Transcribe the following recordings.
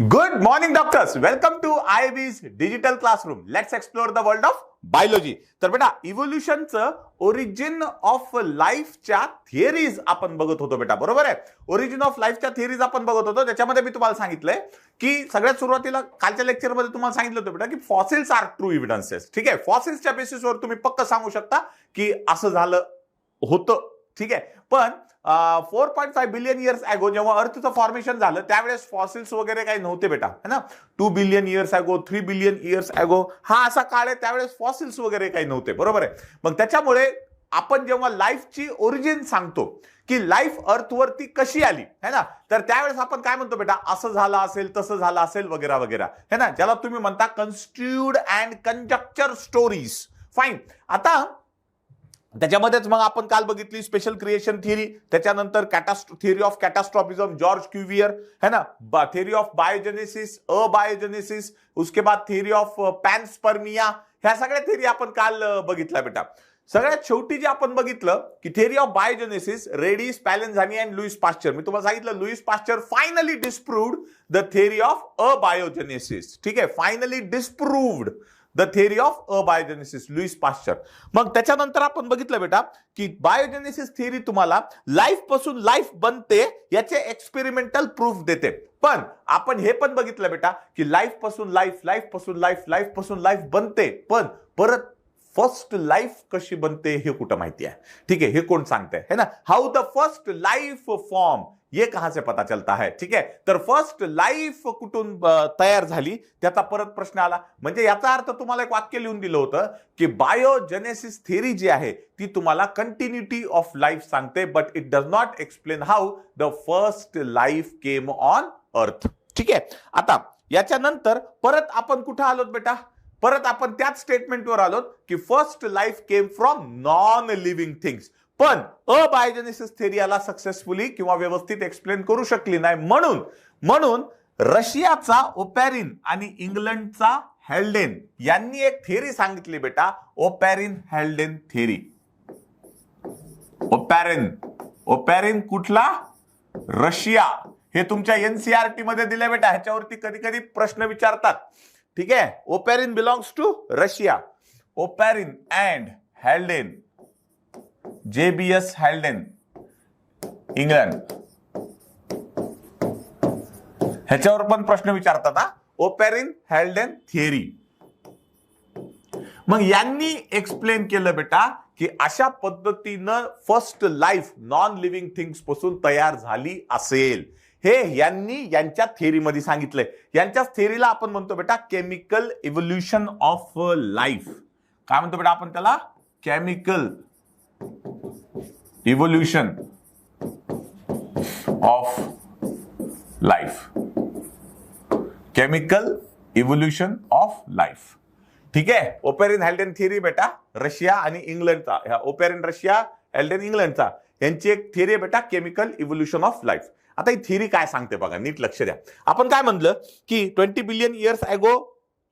Good morning, doctors. Welcome to IIB's digital classroom. Let's explore the world of biology. तर बेटा इव्होल्युशनचं origin of लाईफच्या theories आपण बघत होतो बेटा, बरोबर आहे. ओरिजिन ऑफ लाईफच्या थिअरीज आपण बघत होतो. त्याच्यामध्ये मी तुम्हाला सांगितलंय की सगळ्यात सुरुवातीला कालच्या लेक्चरमध्ये तुम्हाला सांगितलं होतं बेटा की फॉसिल्स आर ट्रू एव्हिडन्सेस. ठीक आहे, फॉसिल्सच्या बेसिसवर तुम्ही पक्क सांगू शकता की असं झालं होतं. ठीक आहे, पण 4.5 बिलियन इयर्स ॲगो जेव्हा अर्थचं फॉर्मेशन झालं त्यावेळेस फॉसिल्स वगैरे काही नव्हते बेटा, है ना. 2 billion years ago, 3 billion years ago हा असा काळ आहे, त्यावेळेस फॉसिल्स वगैरे काही नव्हते, बरोबर आहे. मग त्याच्यामुळे आपण जेव्हा लाईफची ओरिजिन सांगतो की लाईफ अर्थवरती कशी आली, है ना, तर त्यावेळेस आपण काय म्हणतो बेटा, असं झालं असेल, तसं झालं असेल वगैरे वगैरे, है ना, ज्याला तुम्ही म्हणता कन्स्ट्रुड अँड कंजक्चर स्टोरीज. फाईन. आता त्याच्यामध्येच मग आपण काल बघितली स्पेशल क्रिएशन थिअरी, त्याच्यानंतर थिअरी ऑफ कॅटास्ट्रॉफिझम जॉर्ज क्युव्हियर, है ना, थिअरी ऑफ बायोजेनेसिस, अबायोजेनेसिस, उसके बाद थिअरी ऑफ पॅनस्पर्मिया, ह्या सगळ्या थिअरी आपण काल बघितल्या बेटा. सगळ्यात शेवटी जे आपण बघितलं की theory of biogenesis, Redi, Spallanzani and Louis Pasteur. मी तुम्हाला सांगितलं Louis Pasteur finally disproved the theory of abiogenesis. ठीक आहे, finally disproved the theory of abiogenesis, Louis Pasteur. मग त्याच्यानंतर आपण बघितलं बेटा की बायोजेनेसिस थिअरी तुम्हाला लाईफ पासून लाईफ बनते याचे एक्सपेरिमेंटल प्रूफ देते. पण आपण हे पण बघितलं बेटा की लाईफ पासून लाईफ, लाईफ पासून लाईफ, लाईफ पासून लाईफ बनते, पण परत फर्स्ट लाईफ कशी बनते हे कुठं माहिती आहे. ठीक आहे, हे कोण सांगतंय, है ना. How the first life form, ये कहां से पता चलता है. ठीक आहे, तर फर्स्ट लाईफ कुठून तयार झाली त्याचा परत प्रश्न आला. म्हणजे याचा अर्थ तुम्हाला एक वाक्य लिहून दिलं होतं की बायोजेनेसिस थिअरी जी आहे ती तुम्हाला कंटिन्युटी ऑफ लाईफ सांगते, but it does not explain how the first life came on earth. ठीक आहे, आता याच्यानंतर परत आपण कुठं आलोत बेटा, परत आपण त्याच स्टेटमेंटवर आलोत की first life came from non living things. पण अबायोजेनेसिस थिअरी याला सक्सेसफुली किंवा व्यवस्थित एक्सप्लेन करू शकली नाही. म्हणून रशियाचा ओपॅरिन आणि इंग्लंडचा हेल्डेन यांनी एक थिअरी सांगितली बेटा, ओपॅरिन हेल्डेन थिअरी. ओपॅरिन कुठला, रशिया. हे तुमच्या एनसीईआरटी मध्ये दिले बेटा, ह्याच्यावरती कधी कधी प्रश्न विचारतात. ठीक आहे, Oparin belongs to Russia. Oparin and Haldane, JBS Haldane, England. ह्याच्यावर पण प्रश्न विचारतात हा, ओपॅरिन हेल्डेन थिअरी. मग यांनी एक्सप्लेन केलं बेटा की अशा पद्धतीनं first life non living things पासून तयार झाली असेल. हे यांनी यांच्या थिअरीमध्ये सांगितलंय. यांच्याच थिअरीला आपण म्हणतो बेटा केमिकल इव्होल्युशन ऑफ लाईफ. काय म्हणतो बेटा आपण त्याला, chemical evolution of life. Chemical evolution of life. ठीक आहे, ओपॅरिन हेल्डेन थिअरी बेटा रशिया आणि इंग्लंडचा, ओपॅरिन रशिया, हेल्डेन इंग्लंडचा, यांची एक थिअरी आहे बेटा केमिकल इव्होल्युशन ऑफ लाईफ. आता ही थिअरी काय सांगते बघा, नीट लक्ष द्या. आपण काय म्हणलं की 20 बिलियन इयर्स ॲगो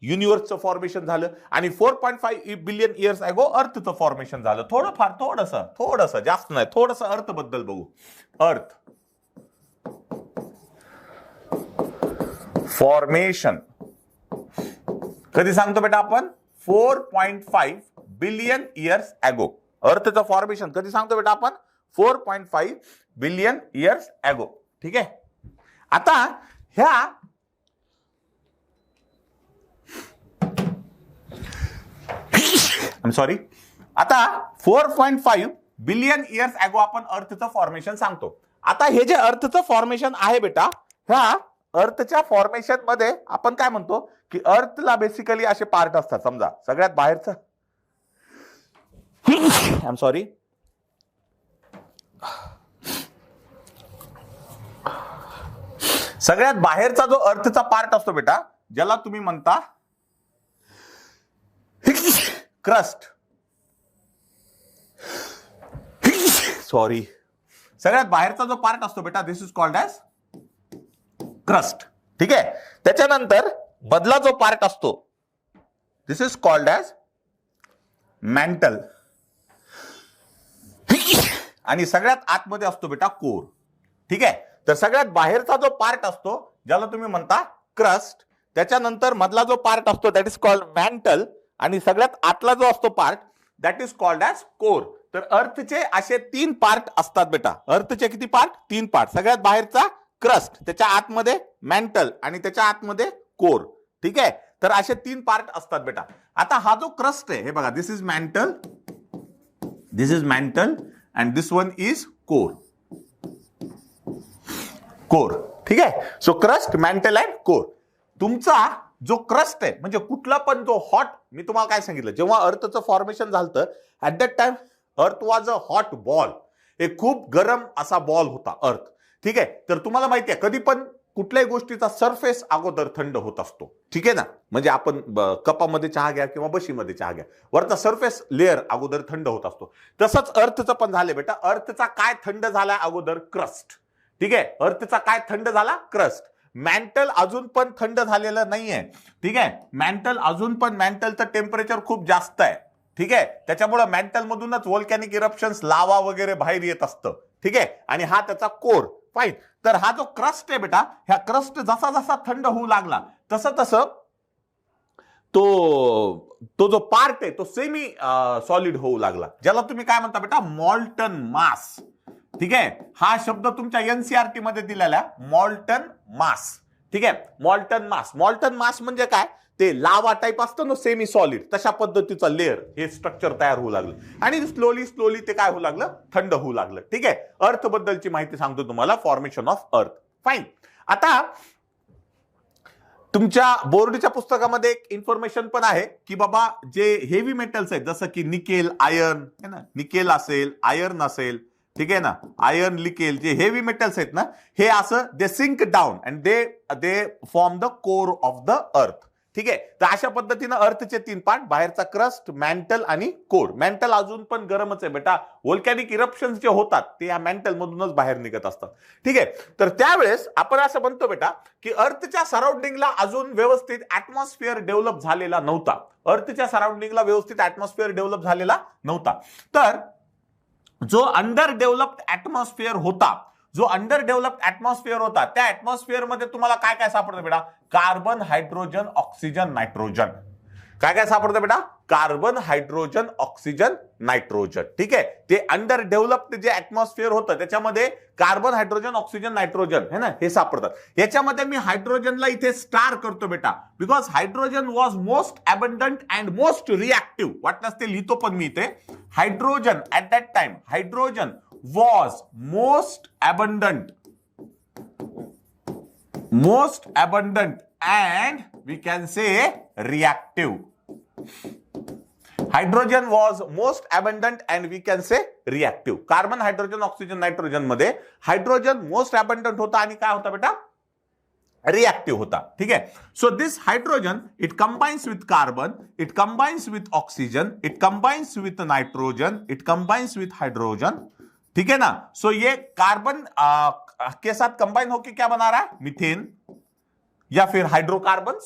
युनिव्हर्सचं फॉर्मेशन झालं आणि 4.5 बिलियन इयर्स ॲगो अर्थचं फॉर्मेशन झालं. थोडंसं जास्त नाही, थोडंसं अर्थ बद्दल बघू. अर्थ फॉर्मेशन कधी सांगतो बेटा आपण, 4.5 बिलियन इयर्स ॲगो. अर्थचं फॉर्मेशन कधी सांगतो बेटा आपण, 4.5 बिलियन इयर्स ॲगो. ठीक आहे, आता ह्या आता 4.5 बिलियन इयर्स ॲगो आपण अर्थचं फॉर्मेशन सांगतो. आता हे जे अर्थचं फॉर्मेशन आहे बेटा, ह्या अर्थच्या फॉर्मेशन मध्ये आपण काय म्हणतो की अर्थला बेसिकली असे पार्ट असतात. समजा सगळ्यात बाहेरचं, सगळ्यात बाहेरचा जो अर्थचा पार्ट असतो बेटा, ज्याला तुम्ही म्हणता क्रस्ट. सगळ्यात बाहेरचा जो पार्ट असतो बेटा, this is called as crust. ठीक आहे, त्याच्यानंतर मधला जो पार्ट असतो, दिस इज कॉल्ड ॲज मॅन्टल. आणि सगळ्यात आतमध्ये असतो बेटा कोर. ठीक आहे, तर सगळ्यात बाहेरचा जो पार्ट असतो ज्याला तुम्ही म्हणता क्रस्ट, त्याच्यानंतर मधला जो पार्ट असतो दॅट इज कॉल्ड मॅन्टल, आणि सगळ्यात आतला जो असतो part that is called as core. तर अर्थचे असे 3 पार्ट असतात बेटा. अर्थचे किती पार्ट? 3 पार्ट. सगळ्यात बाहेरचा क्रस्ट, त्याच्या आतमध्ये मॅन्टल आणि त्याच्या आतमध्ये कोर. ठीक आहे, तर असे 3 पार्ट असतात बेटा. आता हा जो क्रस्ट आहे हे बघा, this is mantle, this is mantle and this one is core. Core. ठीक आहे, so crust, mantle and core. तुमचा जो क्रस्ट आहे म्हणजे कुठला पण जो हॉट, मी तुम्हाला काय सांगितलं, जेव्हा अर्थचं फॉर्मेशन झालं ऍट दॅट टाइम अर्थ वॉज अ हॉट बॉल. एक खूप गरम असा बॉल होता अर्थ. ठीक आहे, तर तुम्हाला माहिती आहे कधी पण कुठल्याही गोष्टीचा सरफेस अगोदर थंड होत असतो. ठीक आहे ना, म्हणजे आपण कपामध्ये चहा घ्या किंवा बशीमध्ये चहा घ्या, वरचा सरफेस लेअर अगोदर थंड होत असतो. तसंच अर्थचं पण झालं बेटा. अर्थचा काय थंड झाला अगोदर? क्रस्ट. ठीक आहे, अर्थचा काय थंड झाला? क्रस्ट. मॅन्टल अजून पण थंड झालेलं नाहीये. ठीक आहे, मॅन्टल अजून पण, मॅन्टलचं टेम्परेचर खूप जास्त आहे. ठीक आहे, त्याच्यामुळे मॅन्टल मधूनच व्होल्कॅनिक इरप्शन्स, लावा वगैरे बाहेर येत असतं. ठीक आहे, आणि हा त्याचा कोर. फाईन. तर हा जो क्रस्ट आहे बेटा, ह्या क्रस्ट जसा जसा थंड होऊ लागला तसं तसं तो जो पार्ट आहे तो सेमी सॉलिड होऊ लागला, ज्याला तुम्ही काय म्हणता बेटा? मॉल्टन मास. ठीक आहे, हा शब्द तुमच्या एनसीईआरटी मध्ये दिलेला मॉल्टन मास. ठीक आहे, मॉल्टन मास. मॉल्टन मास म्हणजे काय? ते लावा टाईप असतं ना, सेमी सॉलिड, तशा पद्धतीचा लेअर, हे स्ट्रक्चर तयार होऊ लागलं आणि स्लोली स्लोली ते काय होऊ लागलं? थंड होऊ लागलं. ठीक आहे, अर्थ बद्दलची माहिती सांगतो तुम्हाला, फॉर्मेशन ऑफ अर्थ. फाईन. आता तुमच्या बोर्डच्या पुस्तकामध्ये एक इन्फॉर्मेशन पण आहे की बाबा जे हेवी मेटल्स आहेत जसं की निकेल, आयर्न है ना, निकेल असेल, आयर्न असेल, ठीक आहे ना, आयर्न, निकेल, जे हेवी मेटल्स आहेत ना, हे असं they sink down and they form the core of the earth. ठीक आहे, तर अशा पद्धतीनं अर्थचे 3 पार्ट, बाहेरचा क्रस्ट, मॅन्टल आणि कोर. मॅन्टल अजून पण गरमच आहे बेटा. व्होल्कॅनिक इरप्शन्स जे होतात ते या मॅन्टल मधूनच बाहेर निघत असतात. ठीक आहे, तर त्यावेळेस आपण असं म्हणतो बेटा की अर्थच्या सराउंडिंगला अजून व्यवस्थित ऍटमॉस्फिअर डेव्हलप झालेला नव्हता. अर्थच्या सराउंडिंगला व्यवस्थित ऍटमॉस्फिअर डेव्हलप झालेला नव्हता. तर जो अंडर डेव्हलप्ड ऍटमॉस्फिअर होता, जो अंडर डेव्हलप्ड ऍटमॉस्फिअर होता, त्या ऍटमॉस्फिअर मध्ये तुम्हाला काय काय सापडतं बेटा? Carbon, hydrogen, oxygen, nitrogen. काय काय सापडतं बेटा? Carbon, hydrogen, oxygen, nitrogen. ठीक आहे, ते अंडर डेव्हलप्ड जे ऍटमॉस्फिअर होतं त्याच्यामध्ये कार्बन, हायड्रोजन, ऑक्सिजन, नायट्रोजन है ना, हे सापडतात. याच्यामध्ये मी हायड्रोजनला इथे स्टार करतो बेटा, because hydrogen was most abundant and most reactive. वाटल्यास ते लिहितो पण मी इथे. Hydrogen at that time, hydrogen was most abundant and we can say reactive. Hydrogen was most abundant and we can say reactive. Carbon, hydrogen, oxygen, nitrogen मध्ये hydrogen most abundant होता आणि काय होता बेटा? रिएक्टिव्ह होता. ठीक आहे, so this hydrogen it combines with carbon, it combines with oxygen, it combines with nitrogen, it combines with hydrogen. ठीक है ना, सो ये कार्बन के साथ कंबाइन होकर क्या बना रहा है? मीथेन या फिर हाइड्रोकार्बन्स.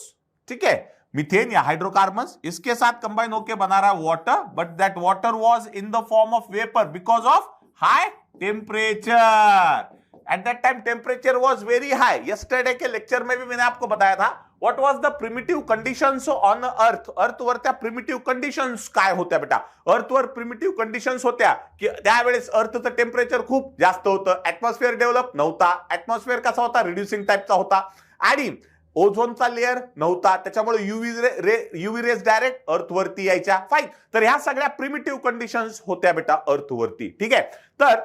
ठीक है, मीथेन या हाइड्रोकार्बन्स, इसके साथ कंबाइन होकर बना रहा है water, but that water was in the form of vapour because of high temperature. At that time temperature was very high. Yesterday के लेक्चर में भी मैंने आपको बताया था what was the primitive conditions on earth. अर्थवर त्या प्रिमिटिव्ह कंडिशन्स काय होत्या बेटा? अर्थवर प्रिमिटिव्ह कंडिशन्स होत्या की त्यावेळेस अर्थचं टेम्परेचर खूप जास्त होतं, ऍटमॉस्फिअर डेव्हलप नव्हता. ऍटमॉस्फिअर कसा होता? रिड्युसिंग टाईपचा होता आणि ओझोनचा लेअर नव्हता, त्याच्यामुळे युव्ही रेज डायरेक्ट अर्थवरती यायच्या. फाईन. तर ह्या सगळ्या प्रिमिटिव्ह कंडिशन्स होत्या बेटा अर्थवरती. ठीक आहे, तर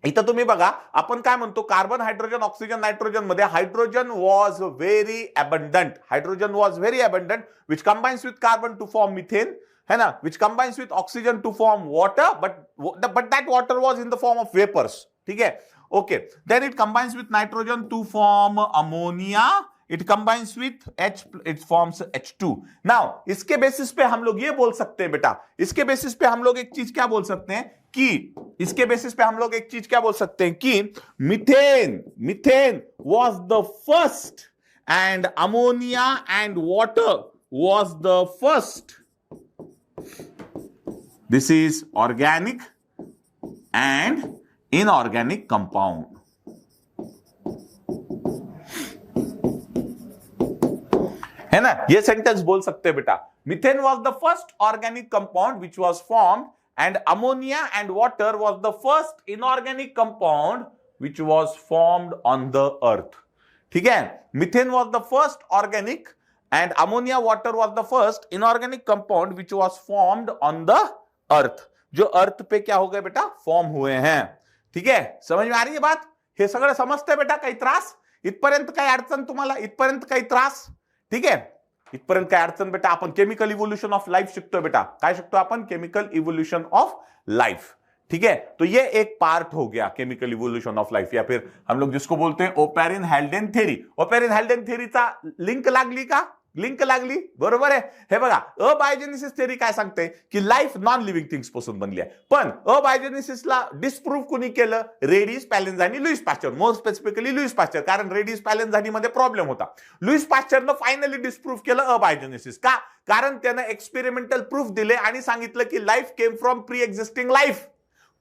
इथं तुम्ही बघा आपण काय म्हणतो? कार्बन, हायड्रोजन, ऑक्सिजन, नायट्रोजन मध्ये hydrogen was very abundant. Hydrogen was very abundant which combines with carbon to form methane, है ना, which combines with oxygen to form water, but that water was in the form of vapours. ठीक है, okay. Then it combines with nitrogen to form ammonia, it combines with H, it forms H2. Now इसके basis पे हम लोग ये बोल सकते हैं बेटा, इसके बेसिस पे हम लोग एक चीज क्या बोल सकते हैं कि इसके बेसिस पे हम लोग एक चीज क्या बोल सकते हैं कि methane was the first and ammonia and water was the first. This is organic and inorganic compound. है ना, ये सेंटेंस बोल सकते हैं बेटा, methane was the first organic compound which was formed end ammonia end water was the first inorganic compound which was formed on the earth. ठीक है, methane was the first organic end ammonia water was the first inorganic compound which was formed on the earth. जो अर्थ पे क्या हो गए बेटा, form हुए हैं. ठीक है, समझ में आ रही है बात? हे सगळं समजतंय बेटा? काही त्रास इथपर्यंत? काही अडचण तुम्हाला इथपर्यंत? काही त्रास? ठीक आहे, इथपर्यंत काय अडचण बेटा? आपण केमिकल इव्होल्यूशन ऑफ लाइफ शिकतोय बेटा. काय शिकतो आपण? Chemical evolution of life. ठीक है, तो ये एक पार्ट हो गया केमिकल इवोल्यूशन ऑफ लाइफ, या फिर हम लोग जिसको बोलते हैं Oparin Haldane theory. Oparin Haldane थ्योरीचा लिंक लागली का? लिंक लागली, बरोबर आहे. हे बघा, अबायोजेनेसिस थ्योरी काय सांगते की लाईफ नॉन लिव्हिंग थिंग्स पासून बनली आहे. पण अबायोजेनेसिसला डिस्प्रूव्ह कुणी केलं? Redi, Spallanzani, Louis Pasteur. More specifically Louis Pasteur, कारण रेडिस, पॅलेन्झानी मध्ये प्रॉब्लेम होता. लुईस पाश्चरनं फायनली डिस्प्रूव्ह केलं अबायोजेनेसिस. का? कारण त्यानं एक्सपेरिमेंटल प्रूफ दिले आणि सांगितलं की life came from pre existing life.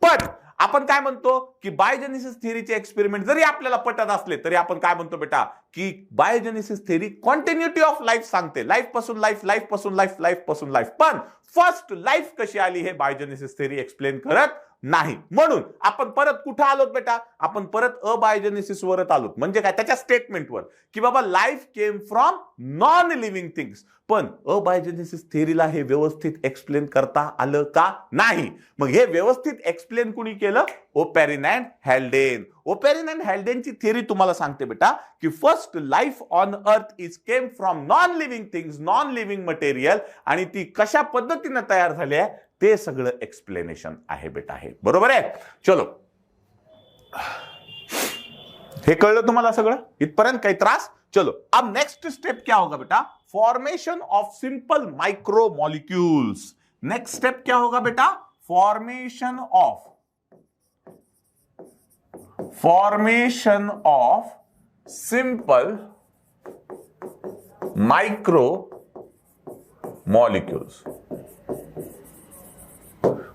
पण आपण काय म्हणतो की बायोजेनेसिस थ्योरीचे एक्सपेरिमेंट जरी आपल्याला पटत असले तरी आपण काय म्हणतो बेटा की बायोजेनेसिस थ्योरी कॉन्टिन्युटी ऑफ लाईफ सांगते. लाईफ पासून लाईफ, लाईफ पासून लाईफ, लाईफ पासून लाईफ. पण फर्स्ट लाईफ कशी आली हे बायोजेनेसिस थ्योरी एक्सप्लेन करत नाही. म्हणून आपण परत कुठे आलोत बेटा? आपण परत अबायोजेनेसिस वरच आलोत. म्हणजे काय? त्याच्या स्टेटमेंटवर की बाबा life came from non living things. पण अबायोजेनेसिस थ्योरीला हे व्यवस्थित एक्सप्लेन करता आलं का? नाही. मग हे व्यवस्थित एक्सप्लेन कुणी केलं? Oparin and Haldane. Oparin and हेल्डेनची थ्योरी तुम्हाला सांगते बेटा की first life on earth is came from non living things, non living material, आणि ती कशा पद्धतीने तयार झाली आहे ते सगळं एक्सप्लेनेशन आहे बेटा. हे बरोबर आहे. चलो, हे कळलं तुम्हाला सगळं इथपर्यंत? काही त्रास? चलो, अब नेक्स्ट स्टेप क्या होगा बेटा? Formation of simple micro molecules. Next step क्या होगा बेटा? Formation of simple micro molecules.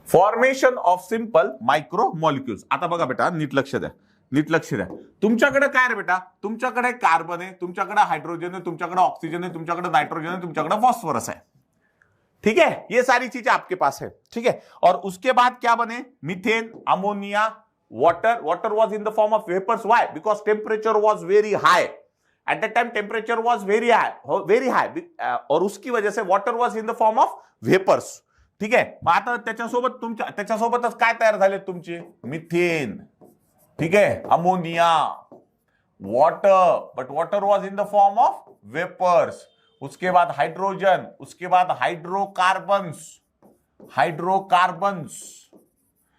Formation of simple micro molecules. आता बघा बेटा, नीट लक्ष द्या, नीट लक्ष द्या. तुमच्याकडे काय रे बेटा? तुमच्याकडे कार्बन आहे, तुमच्याकडे हाइड्रोजन है, तुमच्याकडे ऑक्सीजन है, तुमच्याकडे नाइट्रोजन है, तुमच्याकडे फॉस्फोरस है. ठीक है, ये सारी चीजें आपके पास है. ठीक है, और उसके बाद क्या बने? Methane, ammonia, water. Water was in the form of vapours. Why? Because temperature was very high. At that time temperature was very high, और उसकी वजह से water was in the form of vapours. ठीक आहे, मग आता त्याच्यासोबतच काय तयार झाले तुमचे? मिथेन. ठीक है, ammonia, water, but water was in the form of vapours. उसके बाद हाइड्रोजन, उसके बाद हाइड्रोकार्बन्स.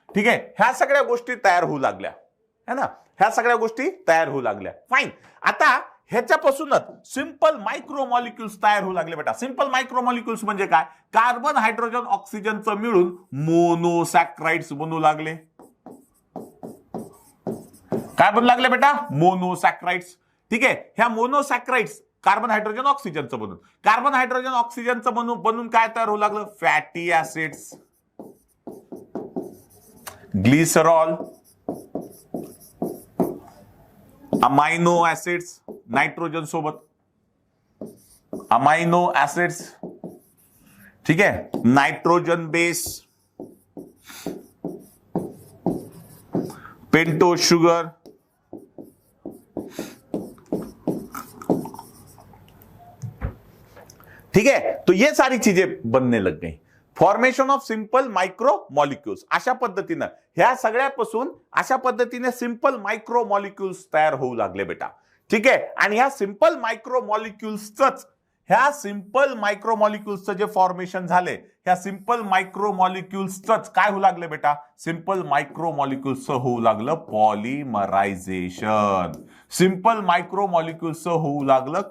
ठीक आहे, ह्या सगळ्या गोष्टी तयार होऊ लागल्या है ना, ह्या सगळ्या गोष्टी तयार होऊ लागल्या. फाईन. आता ह्याच्यापासूनच सिंपल मायक्रो मॉलिक्युल्स तयार होऊ लागले बेटा. सिंपल मायक्रो मॉलिक्युल्स म्हणजे काय? कार्बन, हायड्रोजन, ऑक्सिजनचं मिळून मोनोसॅक्राइड्स बनू लागले. काय बनू लागले बेटा? मोनोसॅक्राइड्स. ठीक आहे, ह्या मोनोसॅक्राइड्स कार्बन, हायड्रोजन, ऑक्सिजनचं बनून, कार्बन, हायड्रोजन, ऑक्सिजनचं बनून काय तयार होऊ लागलं? Fatty acids, glycerol, amino acids, nitrogen सोबत अमाइनो ऍसिड्स. ठीक है, नाइट्रोजन बेस, पेंटो शुगर. ठीक है, तो ये सारी चीजें बनने लग गई. Formation of simple micro molecules. अशा पद्धतीनं ह्या सगळ्यापासून अशा पद्धतीने सिंपल माइक्रो मॉलिक्यूल्स तयार होऊ लागले बेटा. ठीक आहे, आणि ह्या सिंपल माइक्रो मॉलिक्यूल्सचं जे फॉर्मेशन झाले, ह्या सिंपल माइक्रो मॉलिक्यूल्सच काय होऊ लागले बेटा? सिंपल माइक्रो मॉलिक्यूल्सचं होऊ लागलं पॉलिमरायझेशन. सिंपल माइक्रो मॉलिक्यूल्सचं होऊ लागलं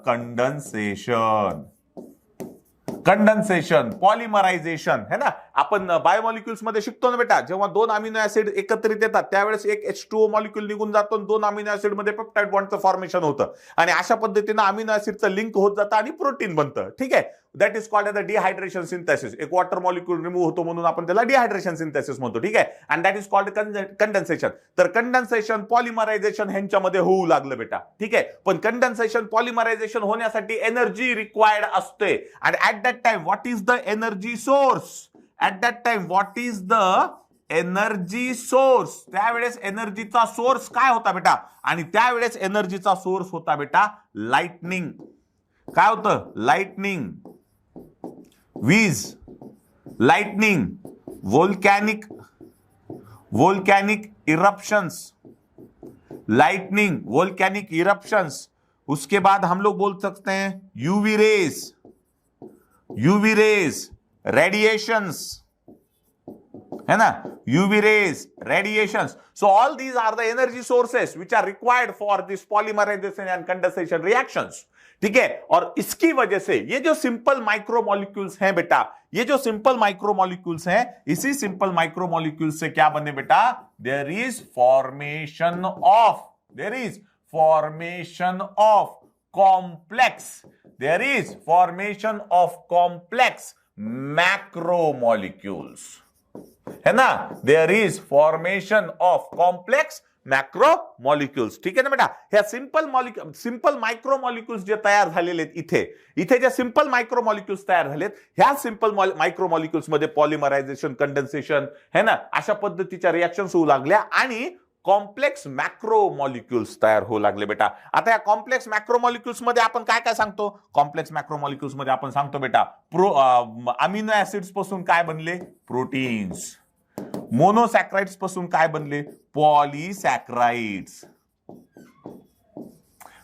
कंडेन्सेशन, पॉलिमरायझेशन है ना. आपण बायोमॉलिक्युल्स मध्ये शिकतो ना बेटा, जेव्हा दोन अमिनो ऍसिड एकत्रित येतात त्यावेळेस एक H2O मॉलिक्यूल निघून जातो, दोन अमिनो ऍसिड मध्ये पेप्टाइड बॉन्डचं फॉर्मेशन होतं, आणि अशा पद्धतीने अमिनो ऍसिडचं लिंक होत जातं आणि प्रोटीन बनतं. ठीक आहे, that is called as the dehydration synthesis. एक वॉटर मॉलिक्यूल रिमूव्ह होतो म्हणून आपण त्याला डिहायड्रेशन सिंथेसिस म्हणतो. ठीक आहे. And that is called condensation. तर कंडेन्सेशन पॉलिमरायझेशन ह्यांच्यामध्ये होऊ लागलं बेटा. ठीक आहे. पण कंडेन्सेशन पॉलिमरायझेशन होण्यासाठी एनर्जी रिक्वायर्ड असते. And at that time what is the energy source? At that time what is the energy source? त्यावेळेस एनर्जीचा सोर्स काय होता बेटा? आणि त्यावेळेस एनर्जीचा सोर्स होता बेटा लाइटनिंग. काय होतं? लाइटनिंग, वीज, lightning, volcanic eruptions, lightning, volcanic eruptions. उसके बाद हम लोग बोल सकते हैं यूवी रेज, रेडिएशंस, है ना? UV rays, radiations. So all these are the energy sources which are required for this polymerization and condensation reactions. ठीक है. और इसकी वजह से ये जो सिंपल माइक्रोमोलिक्यूल्स हैं बेटा, ये जो सिंपल माइक्रोमोलिक्यूल्स हैं, इसी सिंपल माइक्रोमोलिक्यूल्स से क्या बने बेटा? There is formation of complex, there is formation of complex macromolecules, है ना? There is formation of complex macromolecules. ठीक आहे ना बेटा? ह्या सिंपल मायक्रोमॉलिक्युल्स जे तयार झालेले आहेत इथे जे सिंपल मायक्रोमॉलिक्युल्स तयार झालेत, ह्या सिंपल मायक्रोमॉलिक्युल्स मध्ये पॉलिमरायझेशन, कंडेन्सेशन, है ना, अशा पद्धतीच्या रिएक्शन्स होऊ लागल्या आणि कॉम्प्लेक्स मॅक्रोमॉलिक्युल्स तयार होऊ लागले बेटा. आता या कॉम्प्लेक्स मॅक्रोमॉलिक्युल्स मध्ये आपण काय काय सांगतो? कॉम्प्लेक्स मॅक्रोमॉलिक्युल्स मध्ये आपण सांगतो बेटा अमिनो ऍसिड्स पासून काय बनले? प्रोटीन्स. मोनोसॅक्राइड्स पासून काय बनले? पॉलीसॅक्राइड्स.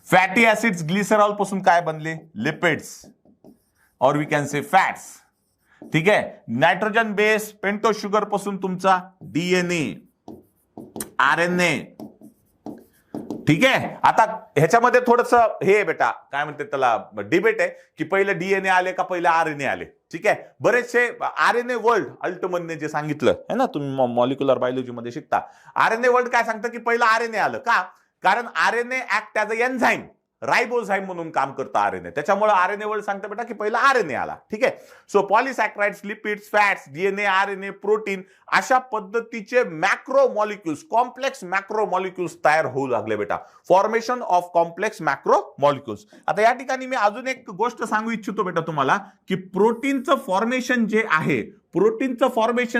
फॅटी ऍसिड्स, ग्लिसरॉल पासून काय बनले? लिपिड्स, और वी कॅन से फॅट्स. ठीक आहे. नायट्रोजन बेस पेंटो शुगर पासून तुमचा डीएनए, आरएनए. ठीक आहे. आता ह्याच्यामध्ये थोडस हे आहे बेटा, काय म्हणते त्याला, डिबेट आहे की पहिले डीएनए आले का पहिले आरएनए आले. ठीक आहे. बरेचसे आरएनए वर्ल्ड अल्टमनने जे सांगितलं आहे ना, तुम्ही मॉलिक्युलर बायोलॉजी मध्ये शिकता, आरएनए वर्ल्ड काय सांगतं की पहिलं आरएनए आलं. का? कारण RNA act as a enzyme, ribozyme म्हणून काम करतं आरएनए. त्याच्यामुळे आरएनए वर्ल्ड सांगतं बेटा की पहिला आरएनए आला. ठीक आहे. So polysaccharides, lipids, fats, DNA, RNA, protein अशा पद्धतीचे मॅक्रोमॉलिक्युल्स, कॉम्प्लेक्स मॅक्रोमॉलिक्युल्स तयार होऊ लागले बेटा. Formation of complex macromolecules. आता या ठिकाणी मी अजून एक गोष्ट सांगू इच्छितो बेटा तुम्हाला की प्रोटीनचं फॉर्मेशन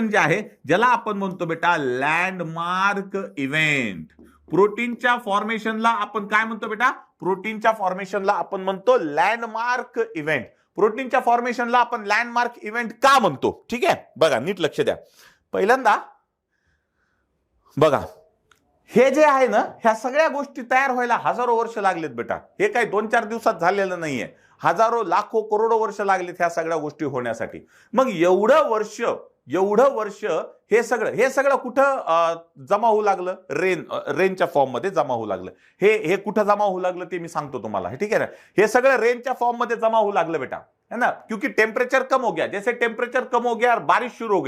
जे आहे, ज्याला आपण म्हणतो बेटा लँडमार्क इव्हेंट. प्रोटीनच्या फॉर्मेशनला आपण काय म्हणतो बेटा? प्रोटीनच्या फॉर्मेशनला आपण म्हणतो लँडमार्क इव्हेंट. प्रोटीनच्या फॉर्मेशनला आपण लँडमार्क इव्हेंट का म्हणतो? ठीक आहे. बघा, नीट लक्ष द्या. पहिल्यांदा बघा, हे जे आहे ना, ह्या सगळ्या गोष्टी तयार व्हायला हजारो वर्ष लागलेत बेटा. हे काही 2-4 दिवसात झालेलं नाहीये. हजारो, लाखो, करोडो वर्ष लागलेत ह्या सगळ्या गोष्टी होण्यासाठी. मग एवढं वर्ष हे सगळं कुठं जमा होऊ लागलं? रेनच्या फॉर्म मध्ये जमा होऊ लागलं. हे कुठं जमा होऊ लागलं ते मी सांगतो तुम्हाला. ठीक आहे ना? हे सगळं रेनच्या फॉर्म मध्ये जमा होऊ लागलं बेटा, है ना? क्योंकि टेम्परेचर कम हो गया. जैसे टेम्परेचर कम हो गया और बारिश शुरू हो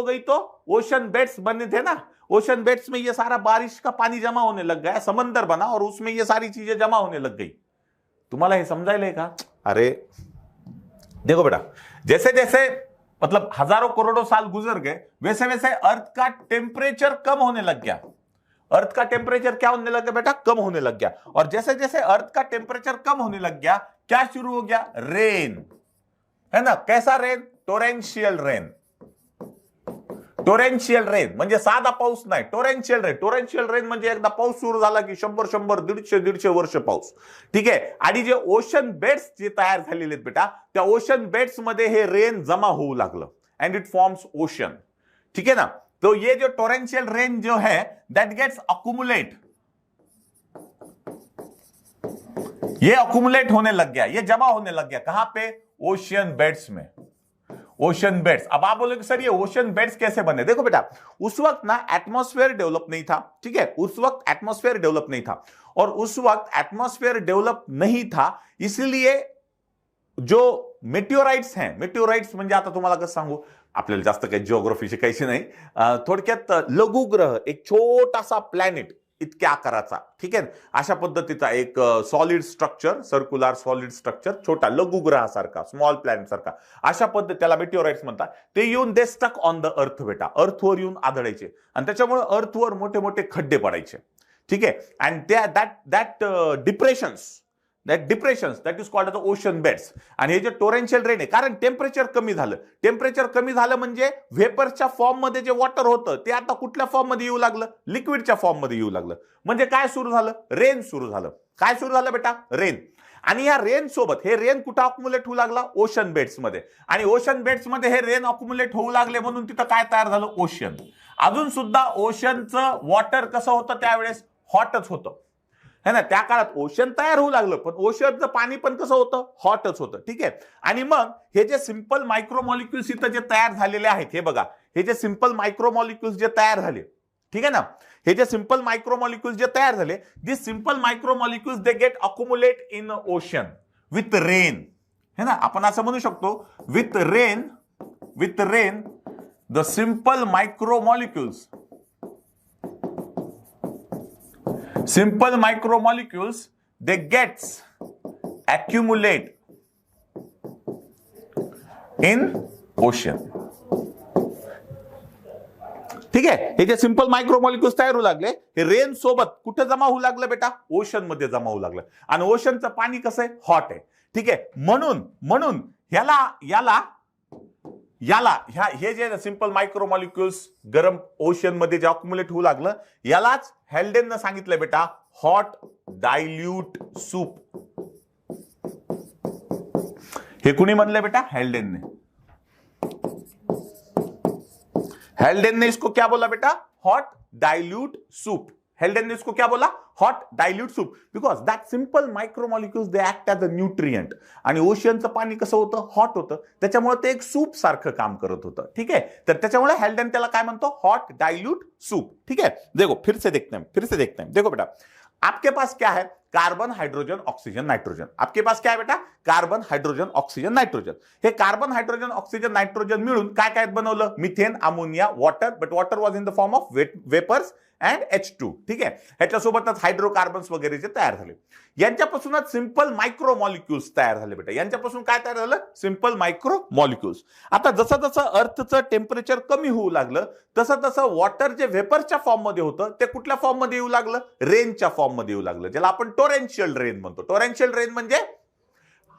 गई तो ओशन बेड्स बने थे ना, ओशन बेड्स में ये सारा बारिश का पानी जमा होने लग गया, समंदर बना और उसमें ये सारी चीजें जमा होने लग गई. तुम्हाला हे समजायलंय का? अरे देखो बेटा, जैसे जैसे मतलब हजारों करोड़ों साल गुजर गए, वैसे वैसे अर्थ का टेम्परेचर कम होने लग गया. अर्थ का टेम्परेचर क्या होने लग गया बेटा? कम होने लग गया. और जैसे जैसे अर्थ का टेम्परेचर कम होने लग गया, क्या शुरू हो गया? रेन, है ना? कैसा रेन? टोरेंशियल रेन म्हणजे साधा पाऊस नाही, टोरेंशियल रेन म्हणजे एकदा पाऊस सुरू झाला की 100, 150 वर्ष पाऊस. ठीक आहे. आणि जे ओशन बेड्स जे तयार झालेले आहेत बेटा, त्या ओशन बेड्स मध्ये हे रेन जमा होऊ लागलं अँड इट फॉर्म्स ओशन. ठीक है ना? तो ये जो टोरेंशियल रेन जो है दैट गेट्स अकुमुलेट, ये अकुमुलेट होने लग गया, ये जमा होने लग गया. कहां पे? ओशियन बेड्स में. Ocean beds. अब आप बोलोगे सर ये ओशन बेड्स कैसे बने? देखो बेटा, उस वक्त ना एटमॉस्फेयर डेवलप नहीं था. ठीक है. उस वक्त एटमॉस्फेयर डेवलप नहीं था, और उस वक्त एटमॉस्फेयर डेवलप नहीं था, इसलिए जो मेटिओराइट्स हैं, मेटिओराइट्स म्हणजे आता तुम्हाला कसं सांगू, आपल्याला जास्त काही जिओग्राफी शिकायची नाही. थोडक्यात लघुग्रह, एक छोटासा प्लॅनेट, इतक्या आकाराचा, ठीक आहे, अशा पद्धतीचा एक solid structure, circular solid structure, छोटा लघुग्रहासारखा, स्मॉल प्लॅनेट सारखा, अशा पद्धती त्याला मेटिओराइट्स म्हणतात. ते येऊन दे स्टक ऑन द अर्थ बेटा, अर्थवर येऊन आदळायचे आणि त्याच्यामुळे अर्थवर मोठे मोठे खड्डे पडायचे, ठीक आहे. And that depressions that is called the ocean beds. आणि हे जे टोरेन्शियल रेन आहे, कारण टेम्परेचर कमी झालं म्हणजे व्हेपरच्या फॉर्म मध्ये जे वॉटर होतं ते आता कुठल्या फॉर्म मध्ये येऊ लागलं, लिक्विडच्या फॉर्म मध्ये येऊ लागलं. म्हणजे काय सुरू झालं, रेन सुरू झालं. काय सुरू झालं बेटा, रेन. आणि या रेन सोबत हे रेन कुठं अक्युमुलेट होऊ लागला, ओशन बेड्स मध्ये. आणि ओशन बेड्स मध्ये हे रेन अक्युमुलेट होऊ लागले म्हणून तिथं काय तयार झालं, ओशन. अजून सुद्धा ओशनचं वॉटर कसं होतं त्यावेळेस, हॉटच होतं है ना. त्या काळात ओशन तयार होऊ लागलं पण ओशनचं पाणी पण कसं होतं, हॉटच होतं, ठीक आहे. आणि मग हे जे सिंपल मायक्रोमॉलिक्युल्स इथं जे तयार झालेले आहेत, हे बघा, हे जे सिंपल मायक्रोमॉलिक्युल्स जे तयार झाले, ठीक आहे ना, हे जे सिंपल मायक्रोमॉलिक्युल्स जे तयार झाले, this simple micromolecules they get accumulate in ocean with rain, है ना. आपण असं म्हणू शकतो, with rain the simple micromolecules they gets accumulate in ocean. ठीक आहे. हे जे सिंपल मायक्रोमॉलिक्युल्स तयार होऊ लागले, हे रेन सोबत कुठे जमा होऊ लागलं बेटा, ओशन मध्ये जमा होऊ लागलं. आणि ओशनचं पाणी कसं आहे, हॉट आहे, ठीक आहे. म्हणून हे जे सिंपल मायक्रोमॉलिक्युल्स गरम ओशन मध्ये जे अक्युमुलेट होऊ लागलं, यालाच हॅल्डेननं सांगितलं बेटा हॉट डायल्यूट सूप. हे कुणी म्हणलं बेटा, हॅल्डेनने. हॅल्डेन इसको क्या बोला बेटा, हॉट डायल्यूट सूप. हॅल्डेन ने इसको क्या बोला, hot dilute soup. Because that simple micromolecules they act as a nutrient. आणि ओशनचं पाणी कसं होतं, हॉट होतं, त्याच्यामुळे ते एक सूप सारखं काम करत होतं, ठीक आहे. तर त्याच्यामुळे हॅल्डेन त्याला काय म्हणतो, हॉट डायल्यूट सूप, ठीक है. देखो फिर से देखते हैं. देखो बेटा, आपके पास क्या है, कार्बन हाइड्रोजन ऑक्सीजन नाइट्रोजन. आपके पास क्या है बेटा, कार्बन हाइड्रोजन ऑक्सीजन नाइट्रोजन. हे कार्बन हाइड्रोजन ऑक्सीजन नाइट्रोजन मिळून काय काय बनवलं, methane, ammonia, water. But water was in the form of vapours and H2, ठीक आहे. ह्याच्यासोबतच हायड्रोकार्बन्स वगैरे जे तयार झाले, यांच्यापासूनच सिंपल मायक्रोमॉलिक्युल्स तयार झाले बेटा. यांच्यापासून काय तयार झालं, सिंपल मायक्रोमॉलिक्युल्स. आता जसं जसं अर्थचं टेम्परेचर कमी होऊ लागलं, तसं तसं वॉटर जे वेपरच्या फॉर्म मध्ये होतं ते कुठल्या फॉर्म मध्ये येऊ लागलं, रेनच्या फॉर्म मध्ये येऊ लागलं, ज्याला आपण टोरेन्शियल रेन म्हणतो. टोरेन्शियल रेन म्हणजे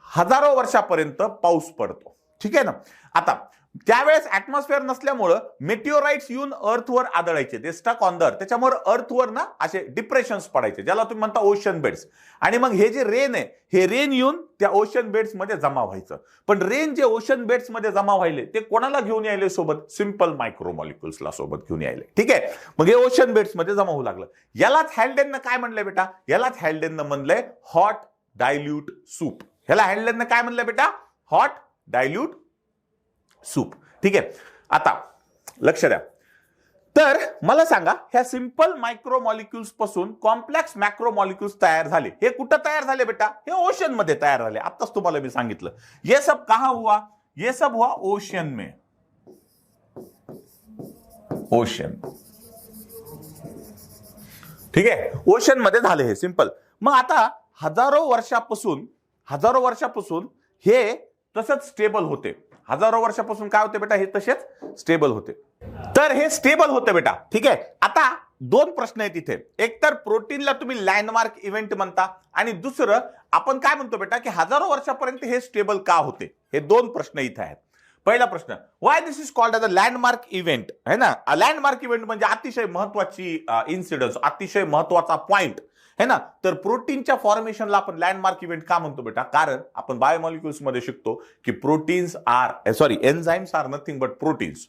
हजारो वर्षापर्यंत पाऊस पडतो, ठीक आहे ना. आता त्यावेळेस ऍटमॉस्फिअर नसल्यामुळं मेटिओराइट्स येऊन अर्थवर आदळायचे, ते स्टक ऑन द अर्थ. त्याच्यामुळे अर्थवर ना असे डिप्रेशन्स पडायचे, ज्याला तुम्ही म्हणता ओशन बेड्स. आणि मग हे जे रेन आहे, हे रेन येऊन त्या ओशन बेड्स मध्ये जमा व्हायचं. पण रेन जे ओशन बेड्स मध्ये जमा व्हायले, ते कोणाला घेऊन यायले सोबत, सिंपल मायक्रोमॉलिक्युल्सला सोबत घेऊन यायले, ठीक आहे. मग हे ओशन बेड्स मध्ये जमा होऊ लागलं. यालाच हॅल्डेननं काय म्हणलंय बेटा, यालाच हॅल्डेननं म्हणलंय हॉट डायल्यूट सूप. ह्याला हॅल्डेननं काय म्हणलंय बेटा, हॉट डायल्यूट सूप, ठीक आहे. आता लक्ष द्या. तर मला सांगा, ह्या सिंपल मायक्रोमॉलिक्युल्स पासून कॉम्प्लेक्स मॅक्रोमॉलिक्युल्स तयार झाले. हे कुठं तयार झाले बेटा, हे ओशन मध्ये तयार झाले. आताच तुम्हाला मी सांगितलं. ये सब कहां हुआ, ये सब हुआ ओशन में. ओशन, ठीक आहे, ओशन मध्ये झाले हे सिंपल. मग आता हजारो वर्षापासून हे तसंच स्टेबल होते. हजारो वर्षापासून काय होते बेटा, हे तसेच स्टेबल होते. तर हे स्टेबल होते बेटा, ठीक आहे. आता दोन प्रश्न आहेत इथे. एक तर प्रोटीनला तुम्ही लँडमार्क इव्हेंट म्हणता, आणि दुसरं आपण काय म्हणतो बेटा, की हजारो वर्षापर्यंत हे स्टेबल का होते. हे दोन प्रश्न इथे आहेत. पहिला प्रश्न, why this is called as a landmark event, है ना. लँडमार्क इव्हेंट म्हणजे अतिशय महत्वाची इन्सिडन्स, अतिशय महत्वाचा पॉइंट, है ना. तर प्रोटीनच्या फॉर्मेशनला आपण लँडमार्क इव्हेंट का म्हणतो बेटा, कारण आपण बायोमॉलिक्युल्स मध्ये शिकतो की enzymes are nothing but proteins,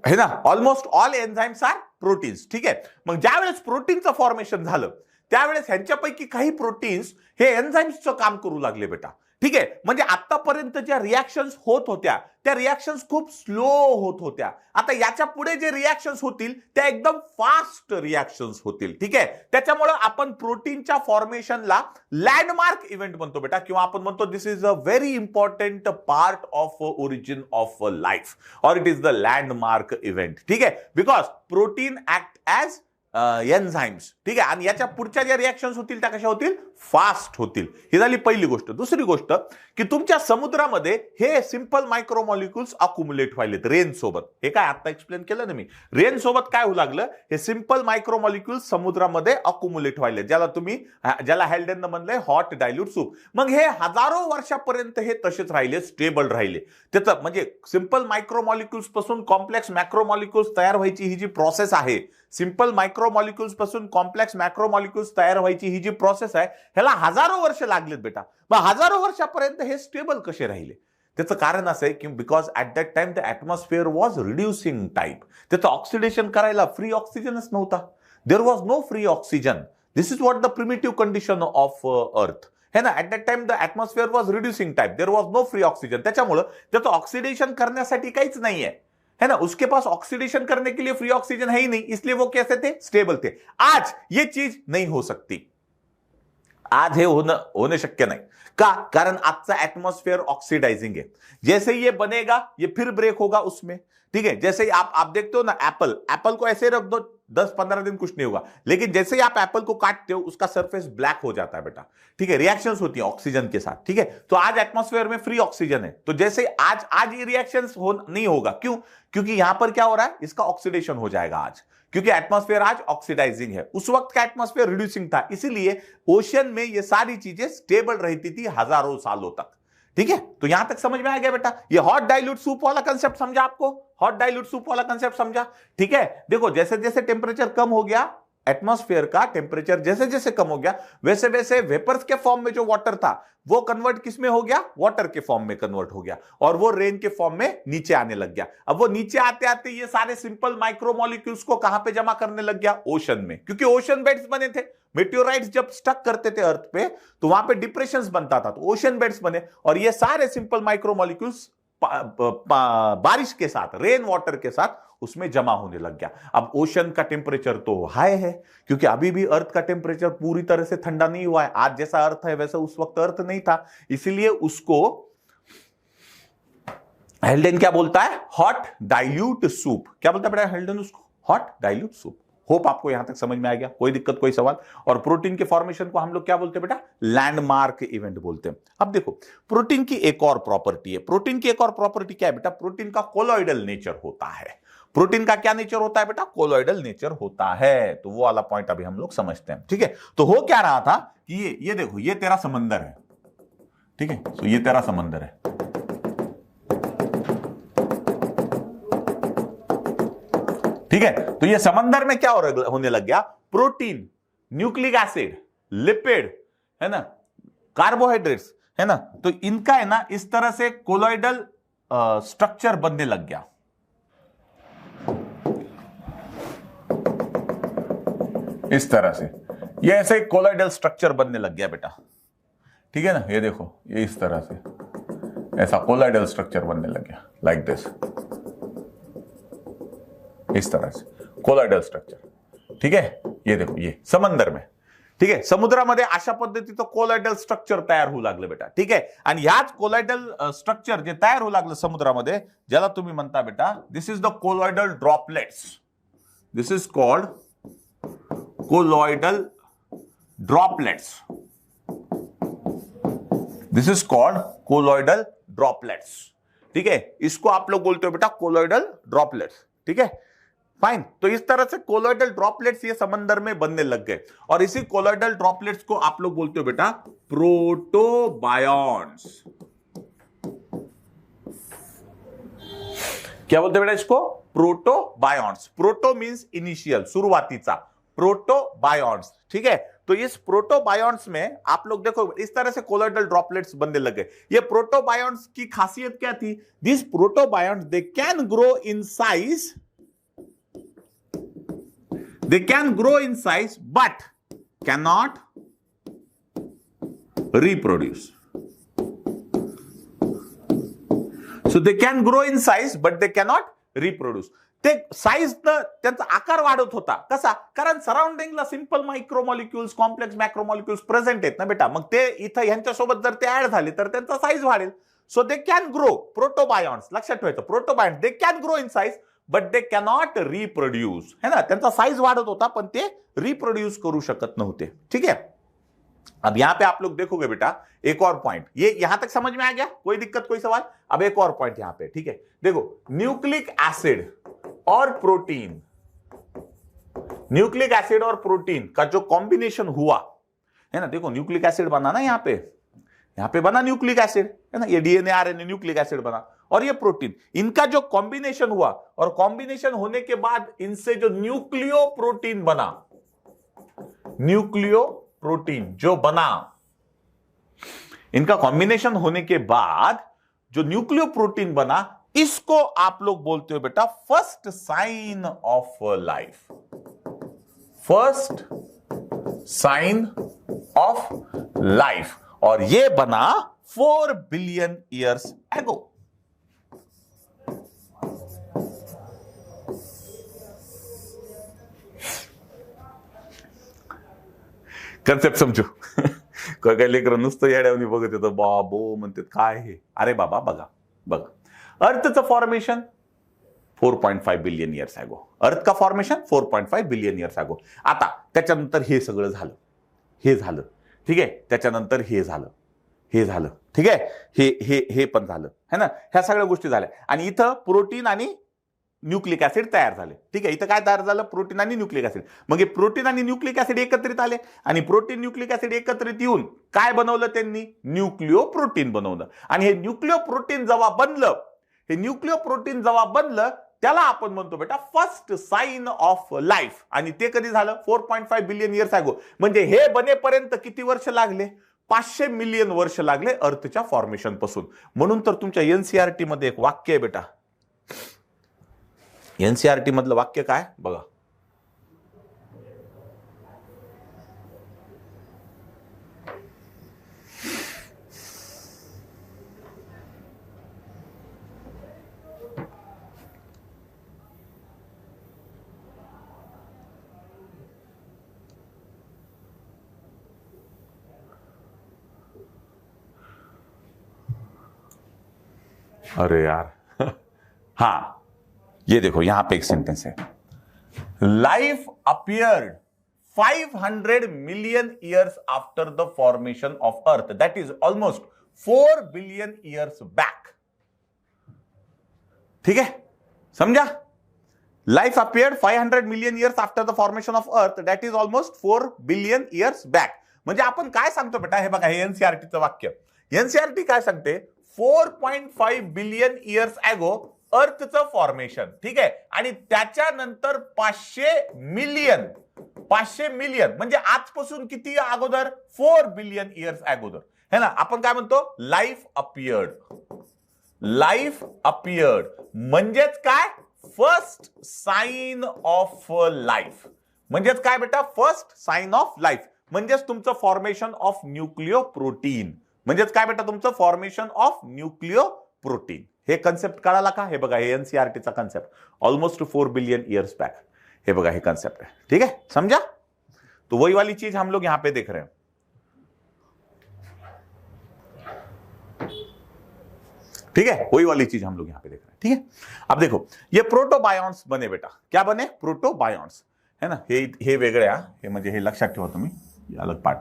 है ना. Almost all enzymes are proteins, ठीक आहे. मग ज्यावेळेस प्रोटीनचं फॉर्मेशन झालं, त्यावेळेस ह्यांच्यापैकी काही प्रोटीन्स हे एन्झाइम्सचं काम करू लागले बेटा, ठीक आहे. म्हणजे आतापर्यंत ज्या रिॲक्शन्स होत होत्या, त्या रिॲक्शन्स खूप स्लो होत होत्या. आता याच्या पुढे जे रिॲक्शन्स होतील त्या एकदम फास्ट रिॲक्शन्स होतील, ठीक आहे. त्याच्यामुळे आपण प्रोटीनच्या फॉर्मेशनला लँडमार्क इव्हेंट म्हणतो बेटा, किंवा आपण म्हणतो this is a very important part of origin of life, और it is the landmark event, ठीक आहे. Because protein act as enzymes, ठीक आहे. आणि याच्या पुढच्या ज्या रिॲक्शन्स होतील त्या कशा होतील, फास्ट होतील. ही झाली पहिली गोष्ट. दुसरी गोष्ट की तुमच्या समुद्रामध्ये हे सिंपल मायक्रोमॉलिक्युल्स अक्युमुलेट व्हायलेत रेन सोबत. हे काय आता एक्सप्लेन केलं ना मी. रेन सोबत काय होऊ लागलं, हे सिंपल मायक्रोमॉलिक्युल्स समुद्रामध्ये अक्युमुलेट व्हायले, ज्याला हेल्डेननं म्हणलंय हॉट डायल्यूट सूप. मग हे हजारो वर्षापर्यंत हे तसेच राहिले, स्टेबल राहिले. त्याचं म्हणजे सिंपल मायक्रोमॉलिक्युल्स पासून कॉम्प्लेक्स मॅक्रोमॉलिक्युल्स तयार व्हायची ही जी प्रोसेस आहे, सिंपल मायक्रोमॉलिक्युल्स पासून कॉम्प्लेक्स मॅक्रोमॉलिक्युल्स तयार व्हायची ही जी प्रोसेस आहे, ह्याला हजारो वर्ष लागलेत बेटा. मग हजारो वर्षापर्यंत हे स्टेबल कसे राहिले? त्याचं कारण असं आहे की because at that time the atmosphere was reducing type. त्याचं ऑक्सिडेशन करायला फ्री ऑक्सिजनच नव्हता. There was no free oxygen. This is what the primitive condition of earth है ना. At that time the atmosphere was reducing type, there was no free oxygen. त्याच्यामुळे त्याचं oxidation करण्यासाठी काहीच नहीं है ना. उसके पास ऑक्सीडेशन करने के लिए फ्री ऑक्सीजन है ही नहीं, इसलिए वो कैसे थे, स्टेबल थे. आज ये चीज नहीं हो सकती. आज हे होणं शक्य नाही. का? कारण आजचा एटमॉस्फेयर ऑक्सीडाइजिंग है. जैसे ये बनेगा ये फिर ब्रेक होगा उसमें, ठीक है. जैसे ही आप देखते हो ना एप्पल को ऐसे रख दो 10-15 दिन कुछ नहीं होगा, लेकिन जैसे ही आप एप्पल को काटते हो उसका सरफेस ब्लैक हो जाता है बेटा, ठीक है. रिएक्शंस होती है ऑक्सीजन के साथ, ठीक है. तो आज एटमॉस्फेयर में फ्री ऑक्सीजन है, तो जैसे आज ये रिएक्शंस नहीं होगा. क्यों? क्योंकि यहां पर क्या हो रहा है, इसका ऑक्सीडेशन हो जाएगा आज, क्योंकि एटमॉस्फेयर आज ऑक्सीडाइजिंग है. उस वक्त का एटमॉस्फेयर रिड्यूसिंग था, इसीलिए ओशन में ये सारी चीजें स्टेबल रहती थी हजारों सालों तक, ठीक है. तो यहां तक समझ में आ गया बेटा. ये हॉट डाइल्यूट सूप वाला कंसेप्ट समझा आपको, हॉट डाइल्यूट सूप वाला कंसेप्ट समझा, ठीक है. देखो जैसे जैसे टेम्परेचर कम हो गया, एटमॉस्फेयर का टेम्परेचर जैसे जैसे कम हो गया, वैसे वैसे वेपर्स के फॉर्म में जो वाटर था वो कन्वर्ट किस में हो गया, वाटर के फॉर्म में कन्वर्ट हो गया, और वो रेन के फॉर्म में नीचे आने लग गया. अब वो नीचे आते आते ये सारे सिंपल माइक्रोमॉलिक्यूल्स को कहां पे जमा करने लग गया, ओशन में. क्योंकि ओशन बेड्स बने थे. मेटियोराइट्स जब स्टक करते थे अर्थ पे तो वहां पे डिप्रेशंस बनता था, तो ओशन बेड्स बने, और ये सारे सिंपल माइक्रोमॉलिक्यूल्स बारिश के साथ, रेन वाटर के साथ उसमें जमा होने लग गया. अब ओशन का टेम्परेचर तो हाई है, क्योंकि अभी भी अर्थ का टेम्परेचर पूरी तरह से ठंडा नहीं हुआ है. आज जैसा अर्थ है वैसा उस वक्त अर्थ नहीं था, इसीलिए उसको हेल्डेन क्या बोलता है, हॉट डाइल्यूट सूप. क्या बोलता है बेटा हेल्डेन उसको, हॉट डाइल्यूट सूप. होप आपको यहां तक समझ में आ गया, कोई दिक्कत कोई सवाल. और प्रोटीन के फॉर्मेशन को हम लोग क्या बोलते हैं बेटा, लैंडमार्क इवेंट बोलते हैं. अब देखो प्रोटीन की एक और प्रॉपर्टी है. प्रोटीन की एक और प्रॉपर्टी क्या है बेटा, प्रोटीन का कोलॉइडल नेचर होता है. प्रोटीन का क्या नेचर होता है बेटा, कोलॉइडल नेचर होता है. तो वो वाला पॉइंट अभी हम लोग समझते हैं, ठीक है. तो हो क्या रहा था कि ये देखो, ये तेरा समंदर है, ठीक है. तो ये तेरा समंदर है, ठीक है. तो ये समंदर में क्या होने लग गया, प्रोटीन, न्यूक्लिक एसिड, लिपिड, है ना, कार्बोहाइड्रेट्स, है ना. तो इनका है ना इस तरह से कोलॉइडल स्ट्रक्चर बनने लग गया. इस तरह से ये ऐसे कोलॉइडल स्ट्रक्चर बनने लग गया बेटा, ठीक है ना. ये देखो, ये इस तरह से ऐसा कोलॉइडल स्ट्रक्चर बनने लग गया, लाइक दिस, इस तरह से कोलॉइडल स्ट्रक्चर, ठीक है. ये देखो, ये समंदर में, ठीक आहे. समुद्रामध्ये अशा पद्धतीचं कोलॉइडल स्ट्रक्चर तयार होऊ लागलं बेटा, ठीक आहे. आणि ह्याच कोलॉइडल स्ट्रक्चर जे तयार होऊ लागलं समुद्रामध्ये, ज्याला तुम्ही म्हणता बेटा, this is the colloidal droplets. This is called colloidal droplets. This is called colloidal droplets, ठीक है. इसको आप लोग बोलते हो बेटा कोलॉइडल ड्रॉपलेट्स, ठीक है. फाइन. तो इस तरह से कोलॉइडल ड्रॉपलेट्स ये समंदर में बनने लग गए, और इसी कोलॉइडल ड्रॉपलेट्स को आप लोग बोलते हो बेटा प्रोटोबायॉन्स. क्या बोलते बेटा इसको, प्रोटोबायॉन्स. प्रोटो मीन्स इनिशियल, शुरुआतीचा, प्रोटोबायॉन्स, ठीक है. तो इस प्रोटोबायॉन्स में आप लोग देखो इस तरह से कोलॉइडल ड्रॉपलेट्स बनने लगे. ये प्रोटोबायॉन्स की खासियत क्या थी, this protobionts they can grow in size, they can grow in size but cannot reproduce. So they can grow in size but they cannot reproduce. ते साईज त्यांचा आकार वाढत होता. कसा, कारण सराउंडिंगला सिंपल मायक्रोमॉलिक्युल्स, कॉम्प्लेक्स मॅक्रोमॉलिक्युल्स प्रेझेंट आहेत ना बेटा. मग ते इथं यांच्यासोबत जर ते ऍड झाले तर त्यांचा साईज वाढेल. So they can grow, protobionts लक्षात ठेवायचं, protobionts they can grow in size but they cannot reproduce, है ना, त्यांचा साइज वाढत होता पण ते रिप्रोड्यूस करू शकत नव्हते. ठीक है, अब यहां पे आप लोग देखोगे बेटा एक और पॉइंट, ये यहां तक समझ में आ गया, कोई दिक्कत कोई सवाल? अब एक और पॉइंट यहां पे. ठीक है, देखो न्यूक्लिक एसिड और प्रोटीन, न्यूक्लिक एसिड और प्रोटीन का जो कॉम्बिनेशन हुआ है ना, देखो न्यूक्लिक एसिड बना ना, यहां पे बना न्यूक्लिक एसिड, है ना, ये डीएनए आरएनए न्यूक्लिक एसिड बना, और ये प्रोटीन, इनका जो कॉम्बिनेशन हुआ और कॉम्बिनेशन होने के बाद इनसे जो न्यूक्लियो प्रोटीन बना, न्यूक्लियो प्रोटीन जो बना, इनका कॉम्बिनेशन होने के बाद जो न्यूक्लियो प्रोटीन बना, इसको आप लोग बोलते हो बेटा first sign of life, first sign of life, और ये बना 4 बिलियन ईयर्स एगो. कन्सेप्ट समजू. काय लेकर नुसतं येड्यावनी बघत येतं, बाबो म्हणतात काय हे, अरे बाबा बघा बघा, अर्थचं फॉर्मेशन 4.5 बिलियन इयर्स ॲगो, अर्थ का फॉर्मेशन 4.5 बिलियन इयर्स ॲगो. आता त्याच्यानंतर हे सगळं झालं, हे झालं, ठीक आहे, त्याच्यानंतर हे झालं, हे झालं, ठीक आहे, हे हे हे पण झालं, है ना, ह्या सगळ्या गोष्टी झाल्या, आणि इथं प्रोटीन आणि न्यूक्लिक ऍसिड तयार झाले. ठीक आहे, इथं काय तयार झालं? प्रोटीन आणि न्यूक्लिक ऍसिड. मग हे प्रोटीन आणि न्यूक्लिक ऍसिड एकत्रित आले, आणि प्रोटीन न्यूक्लिक ऍसिड एकत्रित येऊन काय बनवलं त्यांनी? न्यूक्लिओ प्रोटीन बनवलं. आणि हे न्यूक्लिओ प्रोटीन जेव्हा बनलं, हे न्यूक्लिओ प्रोटीन जेव्हा बनलं, त्याला आपण म्हणतो बेटा फर्स्ट साइन ऑफ लाईफ. आणि ते कधी झालं? 4.5 बिलियन इयर्स अगो. म्हणजे हे बनेपर्यंत किती वर्ष लागले? 500 मिलियन वर्ष लागले अर्थच्या फॉर्मेशन पासून. म्हणून तर तुमच्या एनसीईआरटी मध्ये एक वाक्य आहे बेटा, एनसीईआरटी मधलं वाक्य काय बघा, अरे यार हाँ, ये देखो यहां पे एक सेंटेंस है, life appeared 500 million years after the formation of अर्थ, that is almost 4 billion years back. ठीक है, समझा? Life appeared 500 million years after the formation of अर्थ, that is almost 4 billion years back. म्हणजे आपण काय सांगतो बेटा, हे बघा, हे एनसीईआरटीचं वाक्य. एनसीईआरटी काय सांगते? 4.5 बिलियन इयर्स ॲगो अर्थचं फॉर्मेशन. ठीक आहे, आणि त्याच्यानंतर 500 मिलियन म्हणजे आजपासून किती अगोदर? 4 बिलियन इयर्स अगोदर, है ना. आपण काय म्हणतो? Life appeared. लाईफ अपियर्ड म्हणजेच काय? First sign of life. म्हणजेच काय बेटा? फर्स्ट साइन ऑफ लाईफ म्हणजेच तुमचं फॉर्मेशन ऑफ न्यूक्लिओ प्रोटीन. म्हणजेच काय बेटा? तुमचं फॉर्मेशन ऑफ न्यूक्लिओ प्रोटीन. हे कन्सेप्ट कळाला का? हे बघा, हे एनसीईआरटीचा concept, almost 4 billion years back. हे बघा, हे कन्सेप्ट है. ठीक है, समझा? तो वही वाली चीज हम लोग यहां पे देख रहे हैं. ठीक है, वही वाली चीज हम लोग यहां पे देख रहे हैं. ठीक है, अब देखो ये प्रोटोबायोन्स बने बेटा. क्या बने? प्रोटोबायोन्स, है ना. हे वेगळे, हे म्हणजे हे लक्षात ठेवा तुम्ही, अलग पार्ट.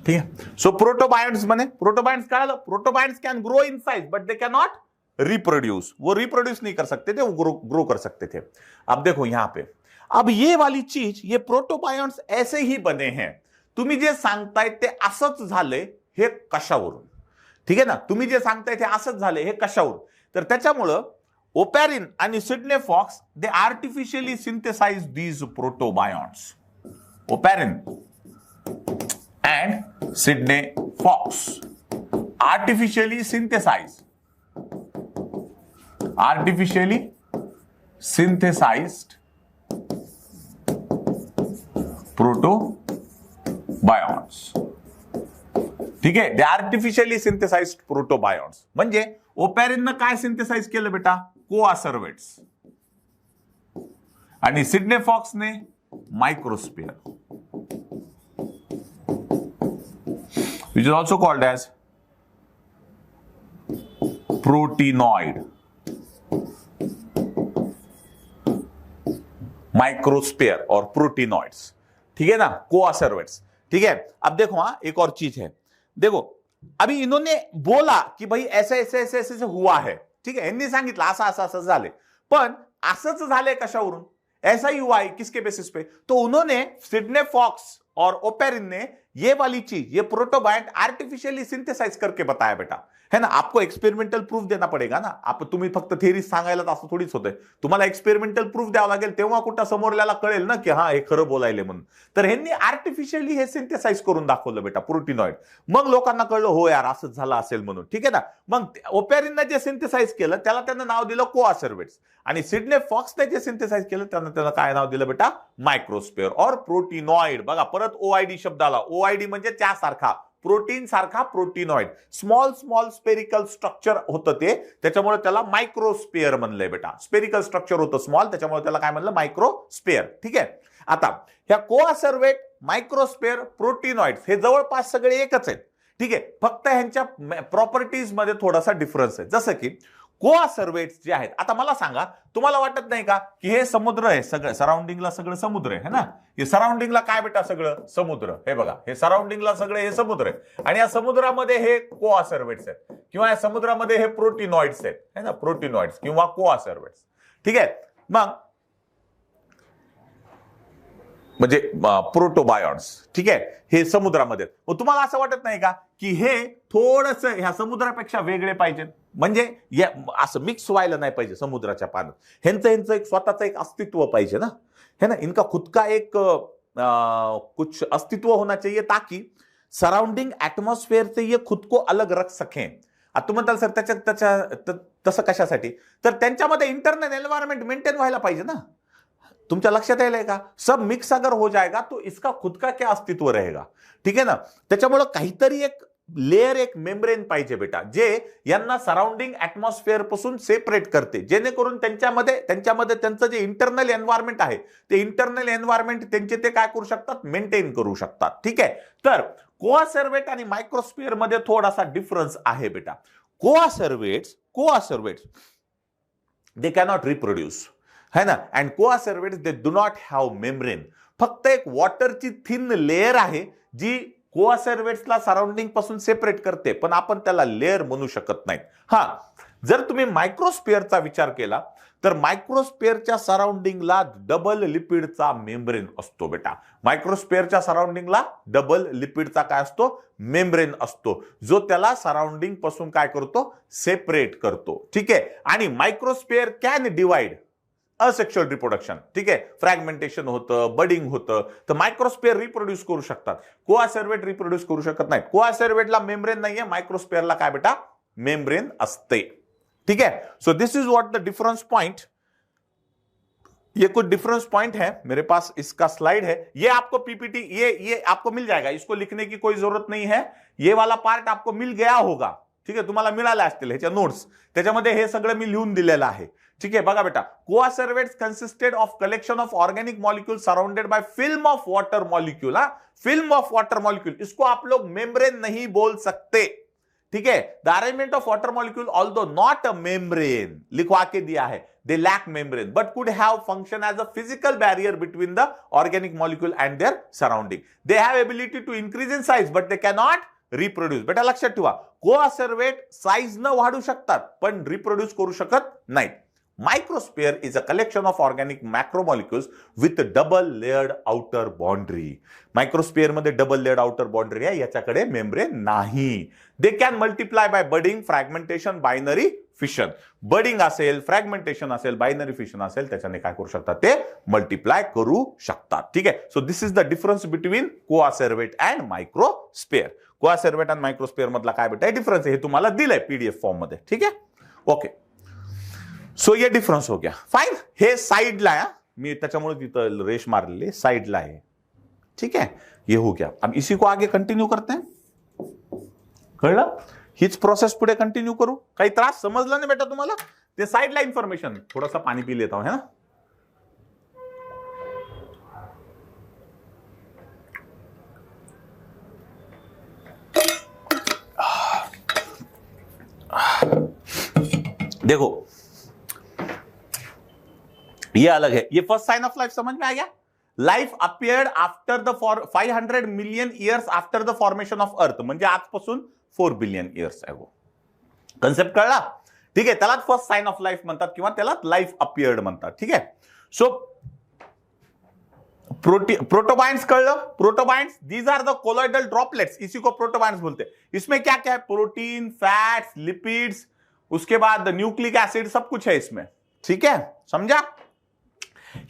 ठीक है, सो प्रोटोबायोन्स बने. प्रोटोबायोन्स क्या? Protobionts can grow in size but they can not reproduce. वो रिप्रोड्यूस नहीं कर सकते थे, वो ग्रो कर सकते थे. अब देखो यहां पे, अब ये वाली चीज, ये प्रोटोबायोन्स ऐसे ही बने हैं. तुम्ही जे सांगताय ते असंच झाले, हे कशावरून? ठीक आहे ना, तुम्ही जे सांगताय ते असंच झाले, हे कशावरून? तर त्याच्यामुळं ओपॅरिन आणि Sidney Fox they artificially synthesize these protobionts. Oparin and Sydney Fox artificially synthesized protobionts. ठीक आहे, दे आर्टिफिशियली सिंथेसाइज्ड प्रोटोबायोन्स. म्हणजे ओपॅरिननं काय सिंथेसाइज केलं बेटा? कोआसर्वेट्स. आणि सिडने फॉक्सने मायक्रोस्फियर, which is also called as proteinoid. Microsphere और प्रोटीनॉइड्स, ठीक है ना, कोआसर्वेट्स। ठीक है, अब देखो हाँ एक और चीज है, देखो अभी इन्होंने बोला की भाई ऐसे ऐसे ऐसे ऐसे हुआ है, ठीक है, यांनी सांगितलं असं असं असं झाले, पण असंच झालंय कशावरून, ऐसा ही हुआ है किसके बेसिस पे, तो उन्होंने सिडने फॉक्स और ओपेरिन ने ये वाली चीज, ये प्रोटोबायंट आर्टिफिशियली सिंथेसाइज करके बताया बेटा, है ना। आपको एक्सपेरिमेंटल प्रूफ देना पडेगा ना, आप तुम्ही फक्त थेरी सांगायला तर असं थोडीच होतंय, तुम्हाला एक्सपेरिमेंटल प्रूफ द्यावं लागेल, तेव्हा कुठं समोरल्याला कळेल ना की हा हे खरं बोलायले म्हणून। तर ह्यांनी आर्टिफिशियली हे सिंथेसाइज करून दाखवलं बेटा प्रोटीनॉइड, मग लोकांना कळलं हो यार असंच झालं असेल म्हणून, ठीक आहे ना। मग ओपेरिनने जे सिंथेसाइज केलं त्याला त्यांना नाव दिलं कोआसर्वेट्स, आणि सिडने फॉक्सने जे सिंथेसाइज केलं त्यांना काय नाव दिलं बेटा, मायक्रोस्फेअर और प्रोटीनॉइड। बघा परत ओआयडी शब्द आला, ओआयडी म्हणजे त्यासारखा, प्रोटीन सारखा प्रोटीनॉइड, स्मॉल स्मॉल स्पेरिकल स्ट्रक्चर होतं ते, त्याच्यामुळे त्याला मायक्रोस्फेअर म्हणलंय बेटा, स्पेरिकल स्ट्रक्चर होतं स्मॉल, त्याच्यामुळे त्याला काय म्हणलं, मायक्रोस्फेअर। ठीक आहे, आता ह्या कोआसर्वेट, मायक्रोस्फेअर, प्रोटीनॉइड्स हे जवळपास सगळे एकच आहेत, ठीक आहे, फक्त ह्यांच्या प्रॉपर्टीज मध्ये थोडासा डिफरन्स आहे। जसं की कोआसर्वेट्स जे आहेत, आता मला सांगा तुम्हाला वाटत नाही का की हे समुद्र आहे, सगळं सराउंडिंगला सगळं समुद्र आहे ना, हे सराउंडिंगला काय बेटा सगळं समुद्र, हे बघा हे सराउंडिंगला सगळे हे समुद्र आहे, आणि या समुद्रामध्ये हे कोआसर्वेट्स आहेत किंवा या समुद्रामध्ये हे प्रोटीनॉइड्स आहेत, है ना, प्रोटीनॉइड्स किंवा कोआसर्वेट्स। ठीक आहे, मग म्हणजे प्रोटोबायॉन्ट्स, ठीक आहे, हे समुद्रामध्ये, मग तुम्हाला असं वाटत नाही का की हे थोडंसं ह्या समुद्रापेक्षा वेगळे पाहिजे, म्हणजे असं मिक्स व्हायला नाही पाहिजे समुद्राच्या पाण्यात, ह्यांचं एक स्वतःचं एक अस्तित्व पाहिजे ना, है ना, इनका खुद का एक कुछ अस्तित्व होना चाहिए ताकि सराउंडिंग एटमॉस्फेयर से ये खुद को अलग रख सकें। आता तुम्ही म्हणताल सर त्याच्या तसं कशासाठी, तर त्यांच्यामध्ये इंटरनल एन्व्हायरमेंट मेंटेन व्हायला पाहिजे ना, तुमच्या लक्षात आलंय का, सब मिक्स अगर हो जाएगा तो इसका खुद का क्या अस्तित्व रहेगा, ठीक है ना। त्याच्यामुळे काहीतरी एक लेयर, एक मेम्ब्रेन पाहिजे बेटा, जे यांना सराउंडिंग एटमॉस्फेअर पासून सेपरेट करते, जेणेकरून त्यांच्यामध्ये त्यांचं जे इंटरनल एन्व्हायरमेंट आहे ते इंटरनल एन्व्हायरमेंट त्यांचे ते काय करू शकतात, मेंटेन करू शकतात। ठीक आहे, तर कोआसर्वेट आणि मायक्रोस्फियर मध्ये थोडासा डिफरन्स आहे बेटा। कोआसर्वेट्स दे कॅनॉट रिप्रोड्यूस, है ना, and coacervates they do not have membrane, फक्त एक वॉटरची थिन लेयर आहे जी कोआसर्वेट्सला सराउंडिंग पासून सेपरेट करते, पण आपण त्याला लेअर म्हणू शकत नाही। हा, जर तुम्ही मायक्रोस्फिअरचा विचार केला तर मायक्रोस्फिअरच्या सराउंडिंगला डबल लिपिडचा मेम्ब्रेन असतो बेटा, मायक्रोस्फिअरच्या सराउंडिंगला डबल लिपिडचा काय असतो, मेम्ब्रेन असतो, जो त्याला सराउंडिंग पासून काय करतो, सेपरेट करतो। ठीक आहे, आणि मायक्रोस्फिअर कॅन डिवाइड असेक्शुअल रिप्रोडक्शन, ठीक आहे, फ्रॅगमेंटेशन होतं, बडिंग होतं, तर मायक्रोस्फिअर रिप्रोड्यूस करू शकतात, कोआसर्वेट रिप्रोड्यूस करू शकत नाहीत। कोआसर्वेटला मेम्ब्रेन नाहीये, मायक्रोस्फिअरला काय बेटा, मेम्ब्रेन असते। ठीक है, so this is what the difference point, ये कुछ डिफरेंस पॉइंट है मेरे पास, इसका स्लाइड है, ये आपको पीपीटी ये आपको मिल जाएगा, इसको लिखने की कोई जरूरत नहीं है, ये वाला पार्ट आपको मिल गया होगा, ठीक आहे, तुम्हाला मिळाले असतील ह्याच्या नोट्स, त्याच्यामध्ये हे सगळं मी लिहून दिलेलं आहे। ठीक है, बघा बेटा, coacervates consisted of collection of organic molecule surrounded by film of water molecule, film of water molecule, इसको आप लोग मेम्ब्रेन नहीं बोल सकते। ठीक है, the arrangement of water molecule although not a membrane, लिखवा के दिया है, they lack membrane but could have function as a physical barrier between the organic molecule and their surrounding, they have ability to increase in size but they cannot reproduce. बेटा लक्षात ठेवा, कोआसर्वेट size न वाढू शकतात पण रिप्रोड्यूस करू शकत नाहीत। Microsphere is a collection of organic macromolecules with a double layered outer boundary. Microsphere मध्ये double layered outer boundary आहे, याच्याकडे मेम्ब्रेन नाही। They can multiply by budding, fragmentation, binary fission. Budding असेल, फ्रॅगमेंटेशन असेल, बायनरी फिशन असेल, त्याच्याने काय करू शकतात, ते मल्टिप्लाय करू शकतात। ठीक आहे, so this is the difference between coacervate and microsphere. Coacervate and microsphere मधला काय बेटा डिफरन्स आहे हे तुम्हाला दिलंय पीडीएफ फॉर्म मध्ये। ठीक आहे, ओके, सो ये डिफरन्स हो गया, फाइन, हे साइडला आहे, मी त्याच्यामुळे तिथं रेश मारलेली साइडला आहे। ठीक है, ये हो गया, अब इसी को आगे कंटिन्यू करते हैं, कळलं, हीच प्रोसेस पुढे कंटिन्यू करू, काही त्रास समजला नाही बेटा तुम्हाला, ते साइडला इन्फॉर्मेशन, थोडासा पाणी पी लेता हूं, है ना। देखो ये अलग है। ये फर्स्ट साइन ऑफ लाइफ समझ में आ गया। Life appeared after the 500 million years after the formation of earth, म्हणजे आजपासून 4 बिलियन इयर्स अगो. कन्सेप्ट कळला? ठीक आहे, त्यालाच फर्स्ट साइन ऑफ लाइफ म्हणतात किंवा त्याला लाइफ अपियर्ड म्हणतात. ठीक आहे. सो प्रोटोबायंट्स कळलं. Protobionts these are the colloidal droplets, इसी को प्रोटोबायंट्स बोलते हैं. इसमें क्या क्या है? प्रोटीन, फैट्स, लिपिड्स, उसके बाद न्यूक्लिक एसिड, सब कुछ है इसमें. ठीक है, समझा?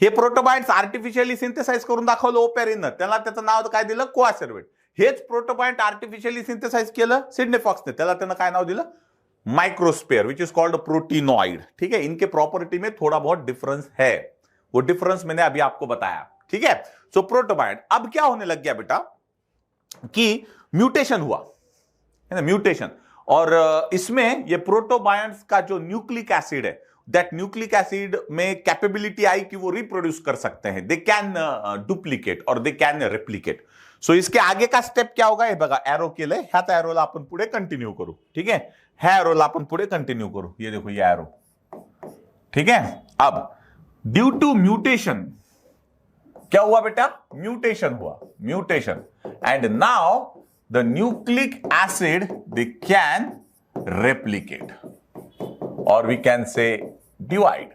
हे प्रोटोबायंट्स आर्टिफिशियली सिंथेसाइज करून दाखवलं ओपेरिन, त्याला त्याचं नाव काय दिलं? कोआसेर्वेट. हेच प्रोटोबायंट आर्टिफिशियली सिंथेसाइज केलं सिडनी फॉक्सने, त्याला त्यानं काय नाव दिलं? माइक्रोस्फेयर, विच इज कॉल्ड प्रोटीनॉइड. ठीक है, इनके प्रॉपर्टी में थोड़ा बहुत डिफरेंस है, वो डिफरेंस मैंने अभी आपको बताया. ठीक है. सो प्रोटोबायंट. अब क्या होने लग गया बेटा कि म्यूटेशन हुआ है ना, म्यूटेशन. और इसमें ये प्रोटोबायंट्स का जो न्यूक्लिक एसिड है, दैट न्यूक्लिक एसिड में कैपेबिलिटी आई कि वो रिप्रोड्यूस कर सकते हैं. दे कैन डुप्लिकेट और दे कैन रेप्लिकेट. सो इसके आगे का स्टेप क्या होगा? हे बघा, एरो केलंय, ह्याच एरोला आपण पुढे कंटिन्यू करू. ठीक है, ह्या एरोला आपण पुढे कंटिन्यू करू. ये देखो ये एरो. ठीक है. अब ड्यू टू म्यूटेशन क्या हुआ बेटा? म्यूटेशन हुआ, mutation. And now the nucleic acid they can replicate or we can say divide.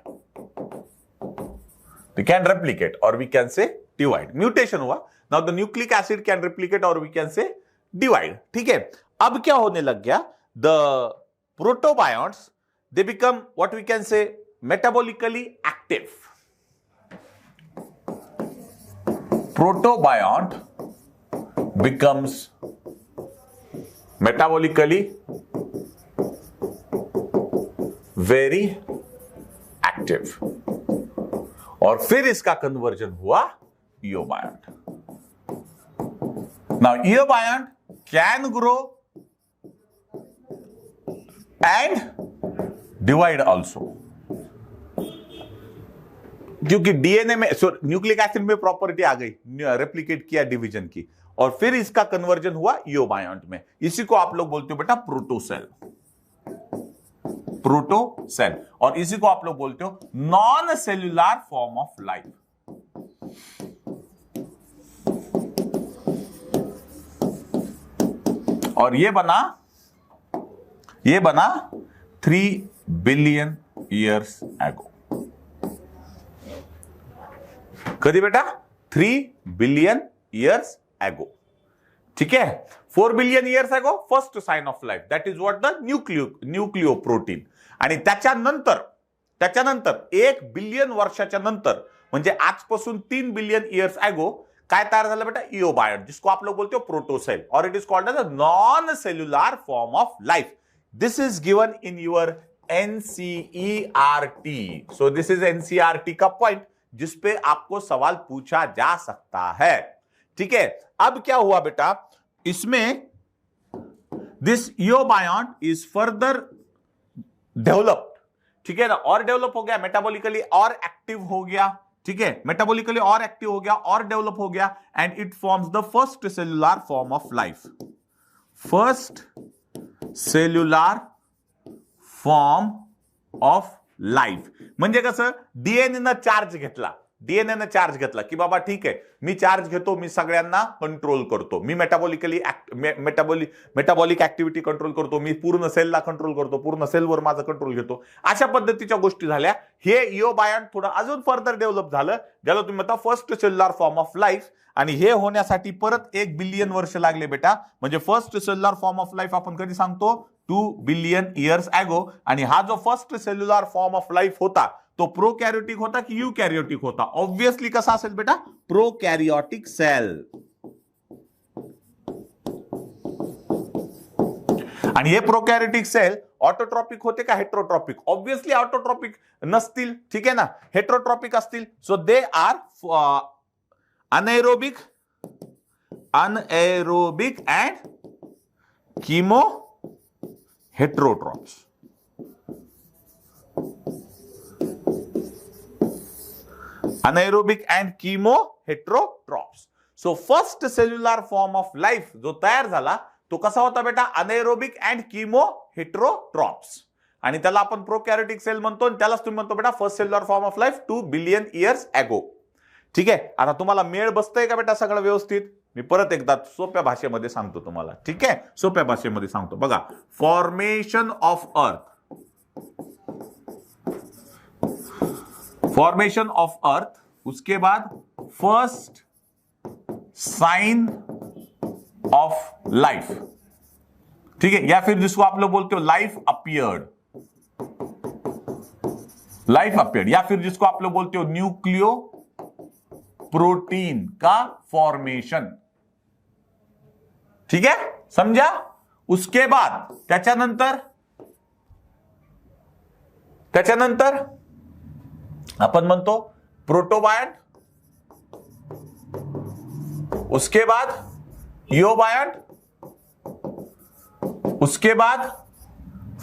They can replicate or we can say divide. Mutation हुआ. Now the nucleic acid can replicate or we can say divide. ठीक है. अब क्या होने लग गया? The protobionts they become what we can say metabolically active. Protobiont becomes metabolically very active और फिर इसका कन्वर्जन हुआ eobiont. Now eobiont can grow and divide also, क्योंकि डीएनए में न्यूक्लिक एसिड में प्रॉपर्टी आ गई, रेप्लिकेट किया डिवीजन की, और फिर इसका कन्वर्जन हुआ ईओबायंट में. इसी को आप लोग बोलते हो बेटा प्रोटोसेल. प्रोटोसेल. और इसी को आप लोग बोलते हो non cellular form of life. और ये बना 3 बिलियन ईयर्स एगो. कभी बेटा? 3 बिलियन ईयर्स एगो. ठीक है. 4 billion years ago first sign of life, that is what the nucleoprotein. आणि त्याच्यानंतर 1 बिलियन वर्षाच्या नंतर, म्हणजे आजपासून 3 बिलियन ईयर्स एगो काय तयार झालं बेटा? ईओबायंट, जिसको आप लोग बोलते हो प्रोटोसेल, और it is called as a non cellular form of life. This is given in your NCERT. So this is NCERT का पॉइंट जिसपे आपको सवाल पूछा जा सकता है. ठीक है. अब क्या हुआ बेटा? इसमें दिस ईओबायंट इज फर्दर डेवलप्ड. ठीक है ना, और डेवलप हो गया, मेटाबॉलिकली और एक्टिव हो गया. ठीक है, मेटाबॉलिकली और एक्टिव हो गया और डेवलप हो गया, and it forms the first cellular form of life. First cellular form of life म्हणजे कसं? डीएनए चार्ज घेतला की बाबा ठीक आहे, मी चार्ज घेतो, मी सगळ्यांना कंट्रोल करतो, मी मेटाबॉलिक ऍक्टिव्हिटी कंट्रोल करतो, मी पूर्ण सेलला कंट्रोल करतो, पूर्ण सेलवर माझा कंट्रोल घेतो. अशा पद्धतीच्या गोष्टी झाल्या. हे ईओबायंट थोडं अजून फर्दर डेव्हलप झालं, ज्याला तुम्ही म्हणता first cellular form of life. आणि हे होण्यासाठी परत 1 बिलियन वर्ष लागले बेटा. म्हणजे first cellular form of life आपण कधी सांगतो? 2 बिलियन इयर्स एगो. आणि हा जो first cellular form of life होता तो प्रोकॅरियोटिक होता की यूकॅरियोटिक होता? ऑब्वियसली कसा असेल बेटा? प्रोकॅरियोटिक सेल. आणि हे प्रोकॅरियोटिक सेल ऑटोट्रॉपिक होते का हेट्रोट्रॉपिक? ऑब्वियसली ऑटोट्रॉपिक नसतील. ठीक आहे ना, हेट्रोट्रॉपिक असतील. So they are anaerobic and chemoheterotrophs. Anaerobic and chemoheterotrophs. So first cellular form of life जो तयार झाला तो कसा होता बेटा? अनाएरोबिक अँड कीमोहेट्रोट्रॉप्स. आणि त्याला आपण प्रोकॅरियोटिक सेल म्हणतो आणि त्यालाच तुम्ही म्हणतो बेटा first cellular form of life 2 billion years अगो. ठीक आहे, आता तुम्हाला मेळ बसतंय का बेटा सगळं व्यवस्थित? मी परत एकदा सोप्या भाषेमध्ये सांगतो तुम्हाला. ठीक आहे, सोप्या भाषेमध्ये सांगतो बघा. फॉर्मेशन ऑफ अर्थ, फॉर्मेशन ऑफ अर्थ, उसके बाद फर्स्ट साइन ऑफ लाइफ, ठीक है, या फिर जिसको आप लोग बोलते हो लाइफ अपीयर्ड, लाइफ अपीयर्ड, या फिर जिसको आप लोग बोलते हो न्यूक्लियो प्रोटीन का फॉर्मेशन. ठीक है, समझा? उसके बाद त्याच्यानंतर आपण म्हणतो प्रोटोबायंट, उसके बाद यूबायंट, उसके बाद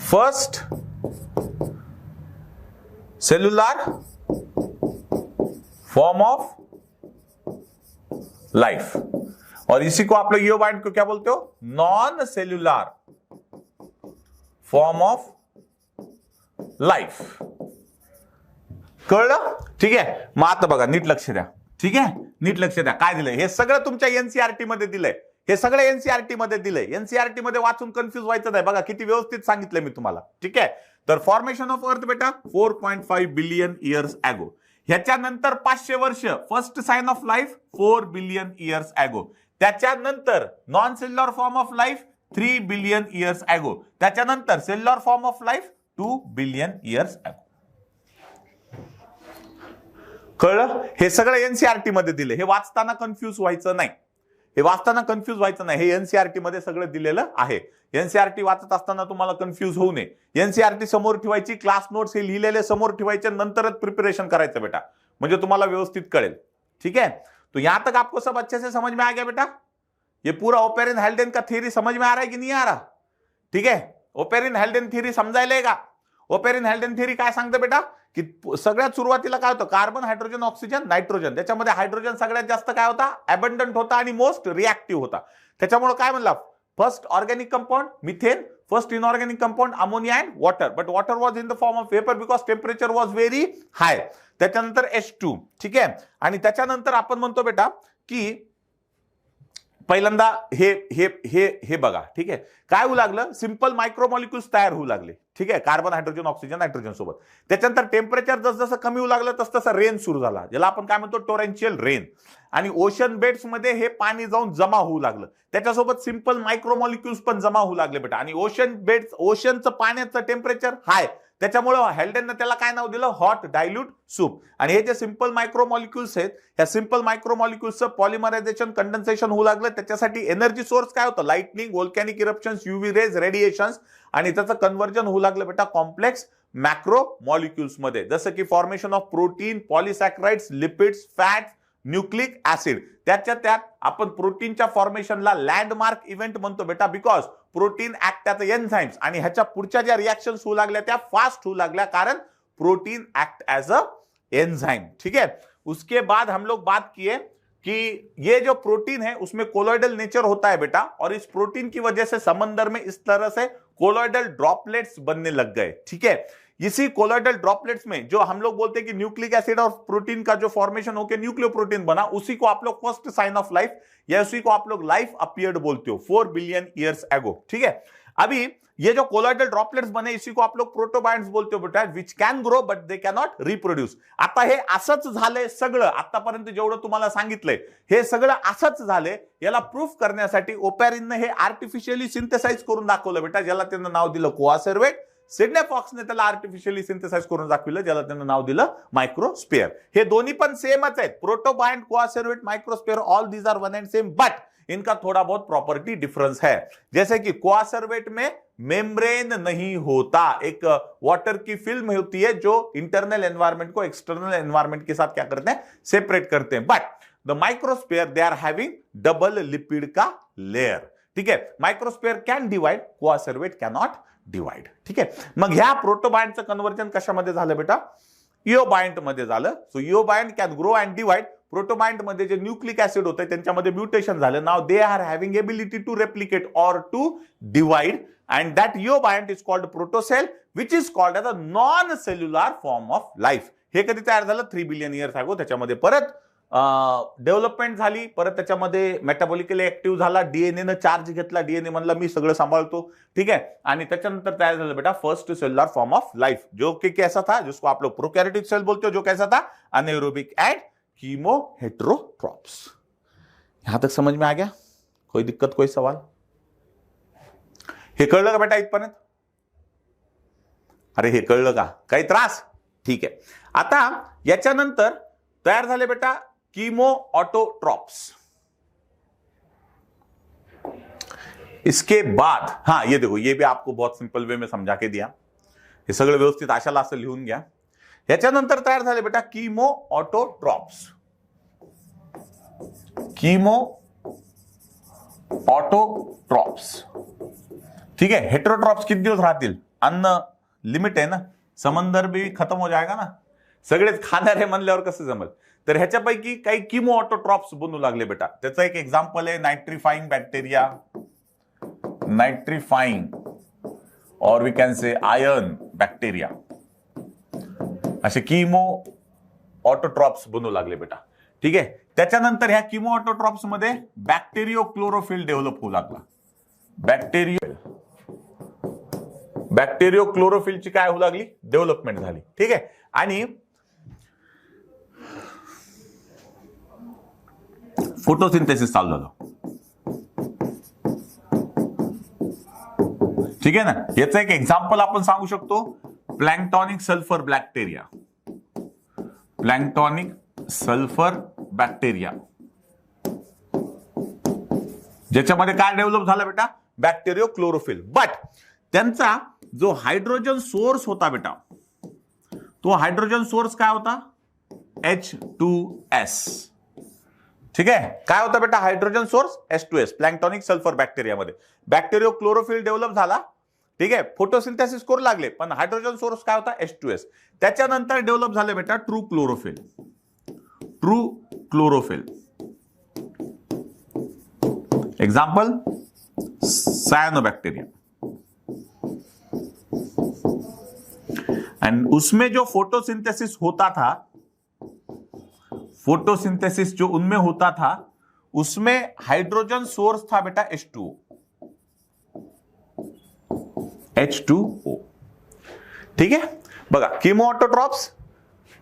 first cellular form of life, और इसी को आप लोग यूबायंट को क्या बोलते हो? Non cellular form of life. कळलं? ठीक आहे, मग आता बघा नीट लक्ष द्या. ठीक आहे, नीट लक्ष द्या. काय दिलंय? हे सगळं तुमच्या एनसीईआरटी मध्ये दिलंय. हे सगळं एनसीईआरटी मध्ये दिलंय. एनसीईआरटी मध्ये वाचून कन्फ्युज व्हायचं नाही. बघा किती व्यवस्थित सांगितलंय मी तुम्हाला. ठीक आहे, तर फॉर्मेशन ऑफ अर्थ बेटा 4.5 बिलियन इयर्स अगो. ह्याच्यानंतर 500 वर्ष first sign of life 4 billion years ago. त्याच्यानंतर non cellular form of life 3 billion years ago. त्याच्यानंतर cellular form of life 2 billion years ago. कळलं? हे सगळं एनसीईआरटी मध्ये दिले. हे वाचताना कन्फ्युज व्हायचं नाही. हे वाचताना कन्फ्युज व्हायचं नाही. हे एनसीईआरटी मध्ये सगळं दिलेलं आहे. एनसीईआरटी वाचत असताना तुम्हाला कन्फ्युज होऊ नये. एनसीईआरटी समोर ठेवायची, क्लास नोट्स हे लिहिलेले समोर ठेवायचे, नंतरच प्रिपरेशन करायचं बेटा, म्हणजे तुम्हाला व्यवस्थित कळेल. ठीक है, तो यहां तक आपको सब अच्छे से समझ में आ गया बेटा? ये पूरा ओपेरिन हेल्डेन का थ्योरी समझ में आ रहा है कि नहीं आ रहा? ठीक है, ओपेरिन हेल्डेन थ्योरी समजायला का? ओपेरिन हेल्डेन थ्योरी काय सांगते बेटा की सगळ्यात सुरुवातीला काय होतं? Carbon, hydrogen, oxygen, nitrogen. त्याच्यामध्ये हायड्रोजन सगळ्यात जास्त काय होता? अबंडंट होता आणि मोस्ट रिएक्टिव्ह होता. त्याच्यामुळे काय म्हणला? First organic compound methane, first inorganic compound ammonia and water, but water was in the form of vapour because temperature was very high. त्याच्यानंतर H2. ठीक आहे, आणि त्याच्यानंतर आपण म्हणतो बेटा की पहिल्यांदा हे हे हे हे बघा. ठीक आहे, काय होऊ लागलं? सिंपल मायक्रोमॉलिक्युल्स तयार होऊ लागले. ठीक आहे, कार्बन, हायड्रोजन, ऑक्सिजन, नायट्रोजन सोबत. त्याच्यानंतर टेम्परेचर जसं कमी होऊ लागलं तसं रेन सुरू झाला, ज्याला आपण काय म्हणतो? Torrential rain. आणि ओशन बेड्स मध्ये हे पाणी जाऊन जमा होऊ लागलं. त्याच्यासोबत सिंपल मायक्रोमॉलिक्युल्स पण जमा होऊ लागले बेटा. आणि ओशन बेड्स, ओशनचं पाण्याचं टेम्परेचर हाय, त्याच्यामुळे हेल्डेनने त्याला काय नाव दिलं? Hot dilute soup. आणि हे जे सिंपल मायक्रोमॉलिक्युल्स आहेत, ह्या सिंपल मायक्रोमॉलिक्युल्सचं पॉलिमरायझेशन, कंडेन्सेशन होऊ लागलं. त्याच्यासाठी एनर्जी सोर्स काय होतं? Lightning, volcanic eruptions, UV rays, radiations. आणि त्याचं कन्व्हर्जन होऊ लागलं बेटा कॉम्प्लेक्स मॅक्रो मॉलिक्युल्स मध्ये, जसं की formation of protein, polysaccharides, lipids, fat, nucleic acid. त्यात आपण प्रोटीनच्या फॉर्मेशनला लँडमार्क इव्हेंट म्हणतो बेटा, because protein act as enzymes. आणि ह्याच्या पुढच्या ज्या रिएक्शन्स होऊ लागल्या त्या फास्ट होऊ लागल्या, कारण protein act as a enzyme. ठीक है, उसके बाद हम लोग बात किए कि ये जो प्रोटीन है उसमें कोलोइडल नेचर होता है बेटा, और इस प्रोटीन की वजह से समंदर में इस तरह से कोलोइडल ड्रॉपलेट्स बनने लग गए. ठीक है, इसी कोलोइडल ड्रॉपलेट्स में जो हम लोग बोलते हैं कि न्यूक्लिक एसिड और प्रोटीन का जो फॉर्मेशन होकर न्यूक्लियोप्रोटीन बना, उसी को आप लोग फर्स्ट साइन ऑफ लाइफ या उसी को आप लोग लाइफ अपीयर्ड बोलते हो 4 बिलियन ईयर्स अगो. ठीक है, अभी ये जो कोलोइडल ड्रॉपलेट्स बने इसी को आप लोग प्रोटोबायंट्स बोलते हो बेटा, which can grow but they cannot reproduce. आता हे असंच झालंय सगळं, आतापर्यंत जेवढं तुम्हाला सांगितलंय हे सगळं असंच झालंय. याला प्रूफ करण्यासाठी ओपॅरिनने हे आर्टिफिशियली सिंथेसाइज करून दाखवलं बेटा, ज्याला त्यांना नाव दिलं कोआसर्वेट. सिडने फॉक्सने त्याला आर्टिफिशियली सिंथेसाइज करून दाखवलं, ज्याला त्यांना नाव दिलं मायक्रोस्फेअर. हे दोन्ही पण सेमच आहेत, protobiont, coacervate, microsphere, all these are one and same, but इनका थोड़ा बहुत प्रॉपर्टी डिफरेंस है. जैसे कि कोआसर्वेट में मेम्ब्रेन नहीं होता, एक वाटर की फिल्म होती है जो इंटरनल एनवायरनमेंट को एक्सटर्नल एनवायरनमेंट के साथ क्या करते हैं? सेपरेट करते हैं. But the microsphere they are having double lipid का लेयर. ठीक है, microsphere can divide, coacervate can not divide. ठीक आहे, मग ह्या प्रोटोबायंटचं कन्व्हर्जन कशामध्ये झालं बेटा? इओबायंट मध्ये झालं. So eobiont can grow and divide. Protobiont मध्ये जे न्यूक्लिक ऍसिड होते त्यांच्यामध्ये म्युटेशन झालं. Now they are having ability to replicate or to divide, and that eobiont is called protocell. Which is called as a non cellular form of life. हे कधी तयार झालं? 3 billion years अगो. त्याच्यामध्ये परत डेव्हलपमेंट झाली, परत त्याच्यामध्ये मेटाबॉलिकली ऍक्टिव्ह झाला, डीएनए न चार्ज घेतला, डीएनए म्हणला मी सगळं सांभाळतो, ठीक है. आणि त्याच्यानंतर तयार झालं बेटा first cellular form of life, जो कि कैसा था, जिसको आप लोग प्रोकैरियोटिक सेल बोलते हो, जो कैसा था, अनेरोबिक एंड कीमो हेटेरोट्रॉप्स. यहां तक समझ में आ गया? कोई दिक्कत, कोई सवाल? हे कळलं का बेटा इथपर्यंत? अरे हे कळलं का? काही त्रास? ठीक आहे. आता याच्यानंतर तयार झाले बेटा कीमो ऑटोट्रॉप्स. इसके बाद हाँ ये देखो, ये भी आपको बहुत सिंपल वे में समझा के दिया. हे सगळं व्यवस्थित आशाला असं लिहून घ्या. याच्यानंतर तयार झाले बेटा कीमो ऑटोट्रॉप्स. कीमो ऑटोट्रॉप्स, ठीक है. हेटेरोट्रॉप्स किती दिवस राहतील? अन्न लिमिट आहे ना, समंदर भी खत्म हो जाएगा ना, सगळेच खाणारे म्हणल्यावर कसं जमल. तर ह्याच्यापैकी काही कीमो ऑटोट्रॉप्स बनू लागले बेटा. त्याचं एक एक्झाम्पल आहे नायट्रिफाइंग बॅक्टेरिया, नायट्रिफाइंग और we can say iron bacteria. असे कीमो ऑटोट्रॉप्स बनू लागले बेटा, ठीक आहे. त्याच्यानंतर ह्या कीमो ऑटोट्रॉप्स मध्ये बॅक्टेरियो क्लोरोफिल डेव्हलप होऊ लागला. बॅक्टेरियो क्लोरोफिलची काय होऊ लागली? डेव्हलपमेंट झाली, ठीक आहे. आणि फोटोसिंथेसिस चालू झालं, ठीक आहे ना. याचं एक एक्झाम्पल आपण सांगू शकतो, प्लॅंक्टॉनिक सल्फर बॅक्टेरिया. प्लॅंक्टॉनिक सल्फर बॅक्टेरिया, ज्याच्यामध्ये काय डेव्हलप झालं बेटा? बॅक्टेरियो क्लोरोफिल. बट त्यांचा जो हायड्रोजन सोर्स होता बेटा, तो हायड्रोजन सोर्स काय होता? H2S, ठीक आहे. काय होता बेटा hydrogen source? H2S. Planktonic sulphur बॅक्टेरियामध्ये बॅक्टेरियो क्लोरोफिल डेव्हलप झाला, ठीक आहे. फोटोसिंथेसिस करू लागले, पण हायड्रोजन सोर्स काय होता? H2S. त्याच्यानंतर डेव्हलप झाले बेटा true chlorophyll. True chlorophyll example cyanobacteria. End उसमें जो फोटोसिंथेसिस होता था, फोटोसिंथेसिस जो उनमें होता था, उसमें हाइड्रोजन सोर्स था बेटा H2O. H2O, ठीक आहे. बघा कीमो ऑटोट्रॉप्स,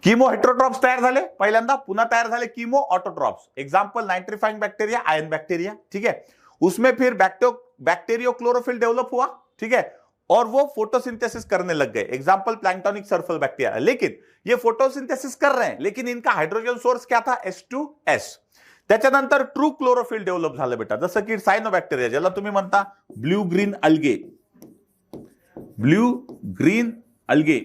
कीमो हेटेरोट्रॉप्स तयार झाले पहिल्यांदा, पुन्हा तयार झाले chemo autotrophs. Example nitrifying bacteria, ion bacteria, ठीक है. उसमें फिर बैक्टीरियो क्लोरोफिल डेवलप हुआ, ठीक है, और वो फोटोसिंथेसिस करने लग गए. Example planktonic sulphur bacteria. लेकिन ये फोटोसिंथेसिस कर रहे हैं, लेकिन इनका हाइड्रोजन सोर्स क्या था? H2S. त्याच्यानंतर ट्रू क्लोरोफिल डेव्हलप झालं बेटा, जसं की सायनोबॅक्टेरिया, ज्याला तुम्ही म्हणता blue green algae. Blue green algae,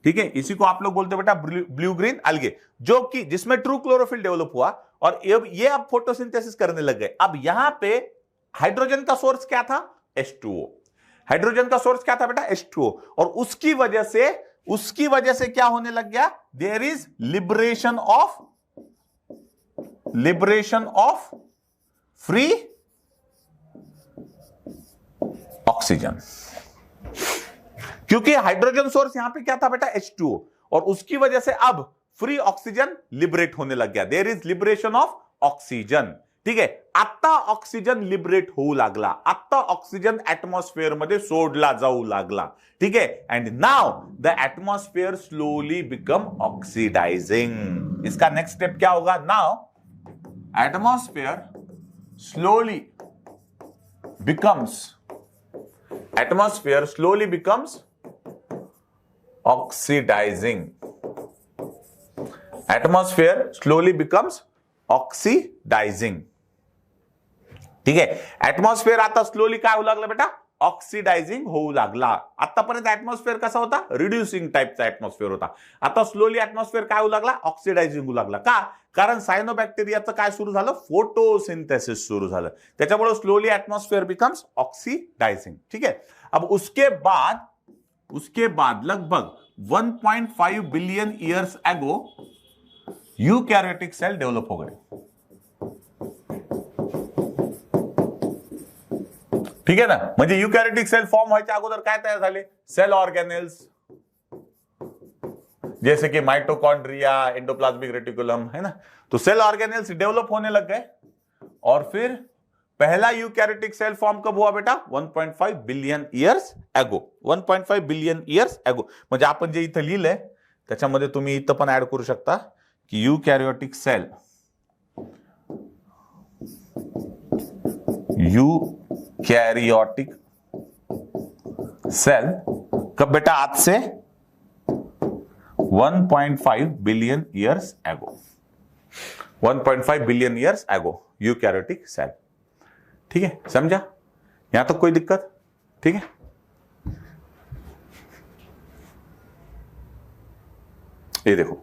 ठीक है, इसी को आप लोग बोलते हैं बेटा ब्लू ग्रीन अल्गे, जो कि जिसमें ट्रू क्लोरोफिल डेवलप हुआ और ये अब फोटोसिंथेसिस करने लग गए. अब यहां पे हाइड्रोजन का सोर्स क्या था? H2O. हाइड्रोजन का सोर्स क्या था बेटा? H2O. और उसकी वजह से क्या होने लग गया? There is liberation of free oxygen. क्योंकि हाइड्रोजन सोर्स यहां पे क्या था बेटा? H2O. और उसकी वजह से अब फ्री ऑक्सीजन लिबरेट होने लग गया. There is liberation of oxygen, ठीक आहे. आता ऑक्सिजन लिबरेट होऊ लागला, आता ऑक्सिजन ऍटमॉस्फिअर मध्ये सोडला जाऊ लागला, ठीक आहे. And now the atmosphere slowly become oxidising. इसका नेक्स्ट स्टेप क्या होगा? Now atmosphere slowly becomes oxidising. Atmosphere slowly becomes oxidising, ठीक आहे. एटमॉस्फेअर आता स्लोली काय होऊ लागला बेटा? ऑक्सिडायझिंग होऊ लागला. आतापर्यंत ऍटमॉस्फेअर कसा होता? रिड्युसिंग टाइपचा ऍटमॉस्फेअर होता. आता स्लोली ऍटमॉस्फेअर काय होऊ लागला? ऑक्सिडायझिंग होऊ लागला. का? कारण सायनोबॅक्टेरियाचं काय सुरू झालं? फोटोसिंथेसिस सुरू झालं. त्याच्यामुळे स्लोली ऍटमॉस्फेअर बिकम्स ऑक्सिडायझिंग, ठीक है. अब उसके बाद लगभग 1.5 billion years ago eukaryotic cell develop हो गए, ठीक आहे ना. म्हणजे युकॅरियोटिक सेल फॉर्म व्हायच्या अगोदर काय तयार झाले, सेल ऑर्गेनेल्स, जैसे कि माइटोकॉन्ड्रिया, एंडोप्लाज्मिक रेटिकुलम, है ना. तो सेल ऑर्गेनेल्स डेवलप होने लग गए और फिर पहला यूकैरियोटिक सेल फॉर्म कब हुआ बेटा, 1.5 billion years ago. 1.5 billion years एगो. म्हणजे आपण जे इथं लिहिलंय त्याच्यामध्ये तुम्ही इथं पण ऍड करू शकता की यूकॅरियोटिक सेल, यूकैरियोटिक सेल कब बेटा, आज से 1.5 billion years ago. 1.5 billion years ago eukaryotic cell. ठीक है, समझा, यहां तक कोई दिक्कत? ठीक है, ये देखो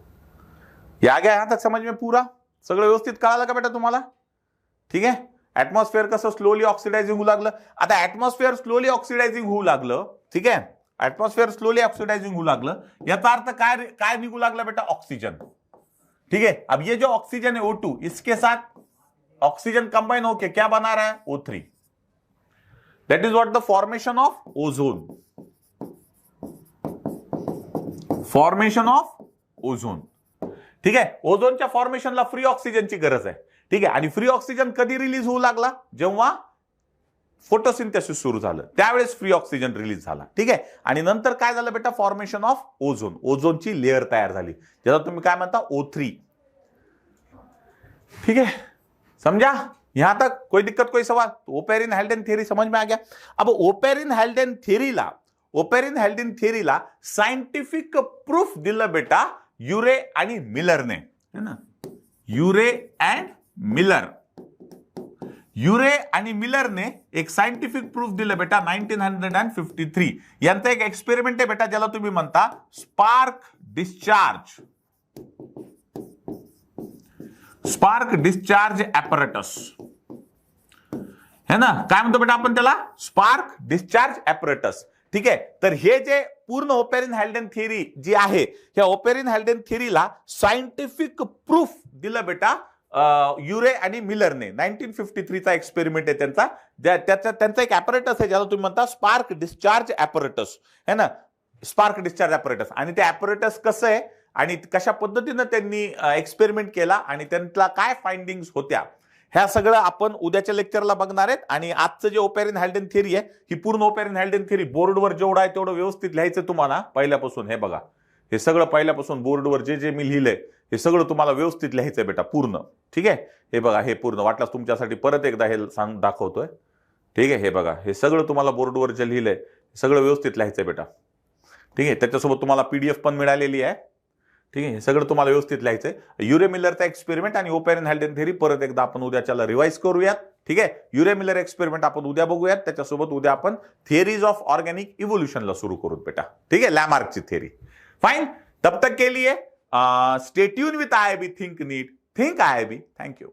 ये आ गया यहां तक समझ में, पूरा सगळं व्यवस्थित कळालं का बेटा तुम्हाला? ठीक आहे. ऍटमॉस्फिअर कसं स्लोली ऑक्सिडायझिंग होऊ लागलं. आता ऍटमॉस्फिअर स्लोली ऑक्सिडायझिंग होऊ लागलं, ठीक आहे, ऍटमॉस्फिअर स्लोली ऑक्सिडायझिंग होऊ लागलं, याचा अर्थ काय काय निघू लागला बेटा, ऑक्सीजन. ठीक है, अब ये जो ऑक्सीजन है O2, इसके साथ ऑक्सीजन कंबाइन होके क्या बना रहा है, O3. That is what the formation of ozone. Formation of ozone. ठीक आहे, ओझोनच्या फॉर्मेशनला फ्री ऑक्सिजनची गरज आहे. ठीक आहे, आणि फ्री ऑक्सिजन कधी रिलीज होऊ लागला, जेव्हा फोटोसिंथेसिस सुरू झालं त्यावेळेस फ्री ऑक्सिजन रिलीज झाला. ठीक आहे, आणि नंतर काय झालं बेटा, फॉर्मेशन ऑफ ओझोन, ओझोनची लेअर तयार झाली, ज्याला तुम्ही काय म्हणता, O3. ठीक है, समझा यहां तक, कोई दिक्कत कोई सवाल? ओपेरिन हेल्डेन थ्योरी समझ में आ गया. अब ओपेरिन हेल्डेन थ्योरीला सायंटिफिक प्रूफ दिलं बेटा युरे आणि मिलरने, है ना. युरे अँड मिलर, युरे आणि मिलरने एक सायंटिफिक प्रूफ दिलं बेटा 1953. यांचा एक एक्सपेरिमेंट आहे बेटा, ज्याला तुम्ही म्हणता spark discharge. Spark discharge apparatus, है ना. काय म्हणतो बेटा आपण त्याला, स्पार्क डिस्चार्ज ॲपरेटस. ठीक आहे, तर हे जे पूर्ण ओपेरिन हेल्डेन थ्योरी जी आहे, ह्या ओपेरिन हेल्डेन थ्योरीला सायंटिफिक प्रूफ दिलं बेटा युरे आणि मिलरने. 1953 चा एक्सपेरिमेंट आहे त्यांचा, त्यांचा एक ॲपरेटस आहे ज्याला तुम्ही म्हणता स्पार्क डिस्चार्ज ॲपरेटस, है ना. Spark discharge apparatus. आणि ते ॲपरेटस कसं आहे आणि कशा पद्धतीनं त्यांनी एक्सपेरिमेंट केला आणि त्यांना काय फाइंडिंग्स होत्या, ह्या सगळं आपण उद्याच्या लेक्चरला बघणार आहेत. आणि आजचं जे ओपेरिन हेल्डेन थ्योरी आहे, ही पूर्ण ओपेरिन हेल्डेन थ्योरी बोर्डवर जेवढं आहे तेवढं व्यवस्थित लिहायचं तुम्हाला पहिल्यापासून. हे बघा, हे सगळं पहिल्यापासून बोर्डवर जे जे मी लिहिलंय हे सगळं तुम्हाला व्यवस्थित लिहायचंय बेटा पूर्ण. ठीक आहे, हे बघा, हे पूर्ण वाटल्यास तुमच्यासाठी परत एकदा हे दाखवतोय. ठीक आहे, हे बघा, हे सगळं तुम्हाला बोर्डवर जे लिहिलंय सगळं व्यवस्थित लिहायचंय बेटा. ठीक आहे, त्याच्यासोबत तुम्हाला PDF पण मिळालेली आहे. ठीक आहे, हे सगळं तुम्हाला व्यवस्थित लिहायचंय. युरे मिलरचा एक्सपेरिमेंट आणि ओपेरिन हेल्डेन थ्योरी परत एकदा आपण उद्याच्याला रिवाइज करूयात. ठीक आहे, युरे मिलर एक्सपेरिमेंट आपण उद्या बघूयात, त्याच्यासोबत उद्या आपण थियरीज ऑफ ऑर्गेनिक इव्होल्यूशनला सुरू करूत बेटा. ठीक है, लैमार्कची थ्योरी. फाइन, तब तक के लिए stay tune with IIB think neat, think IIB. Thank you.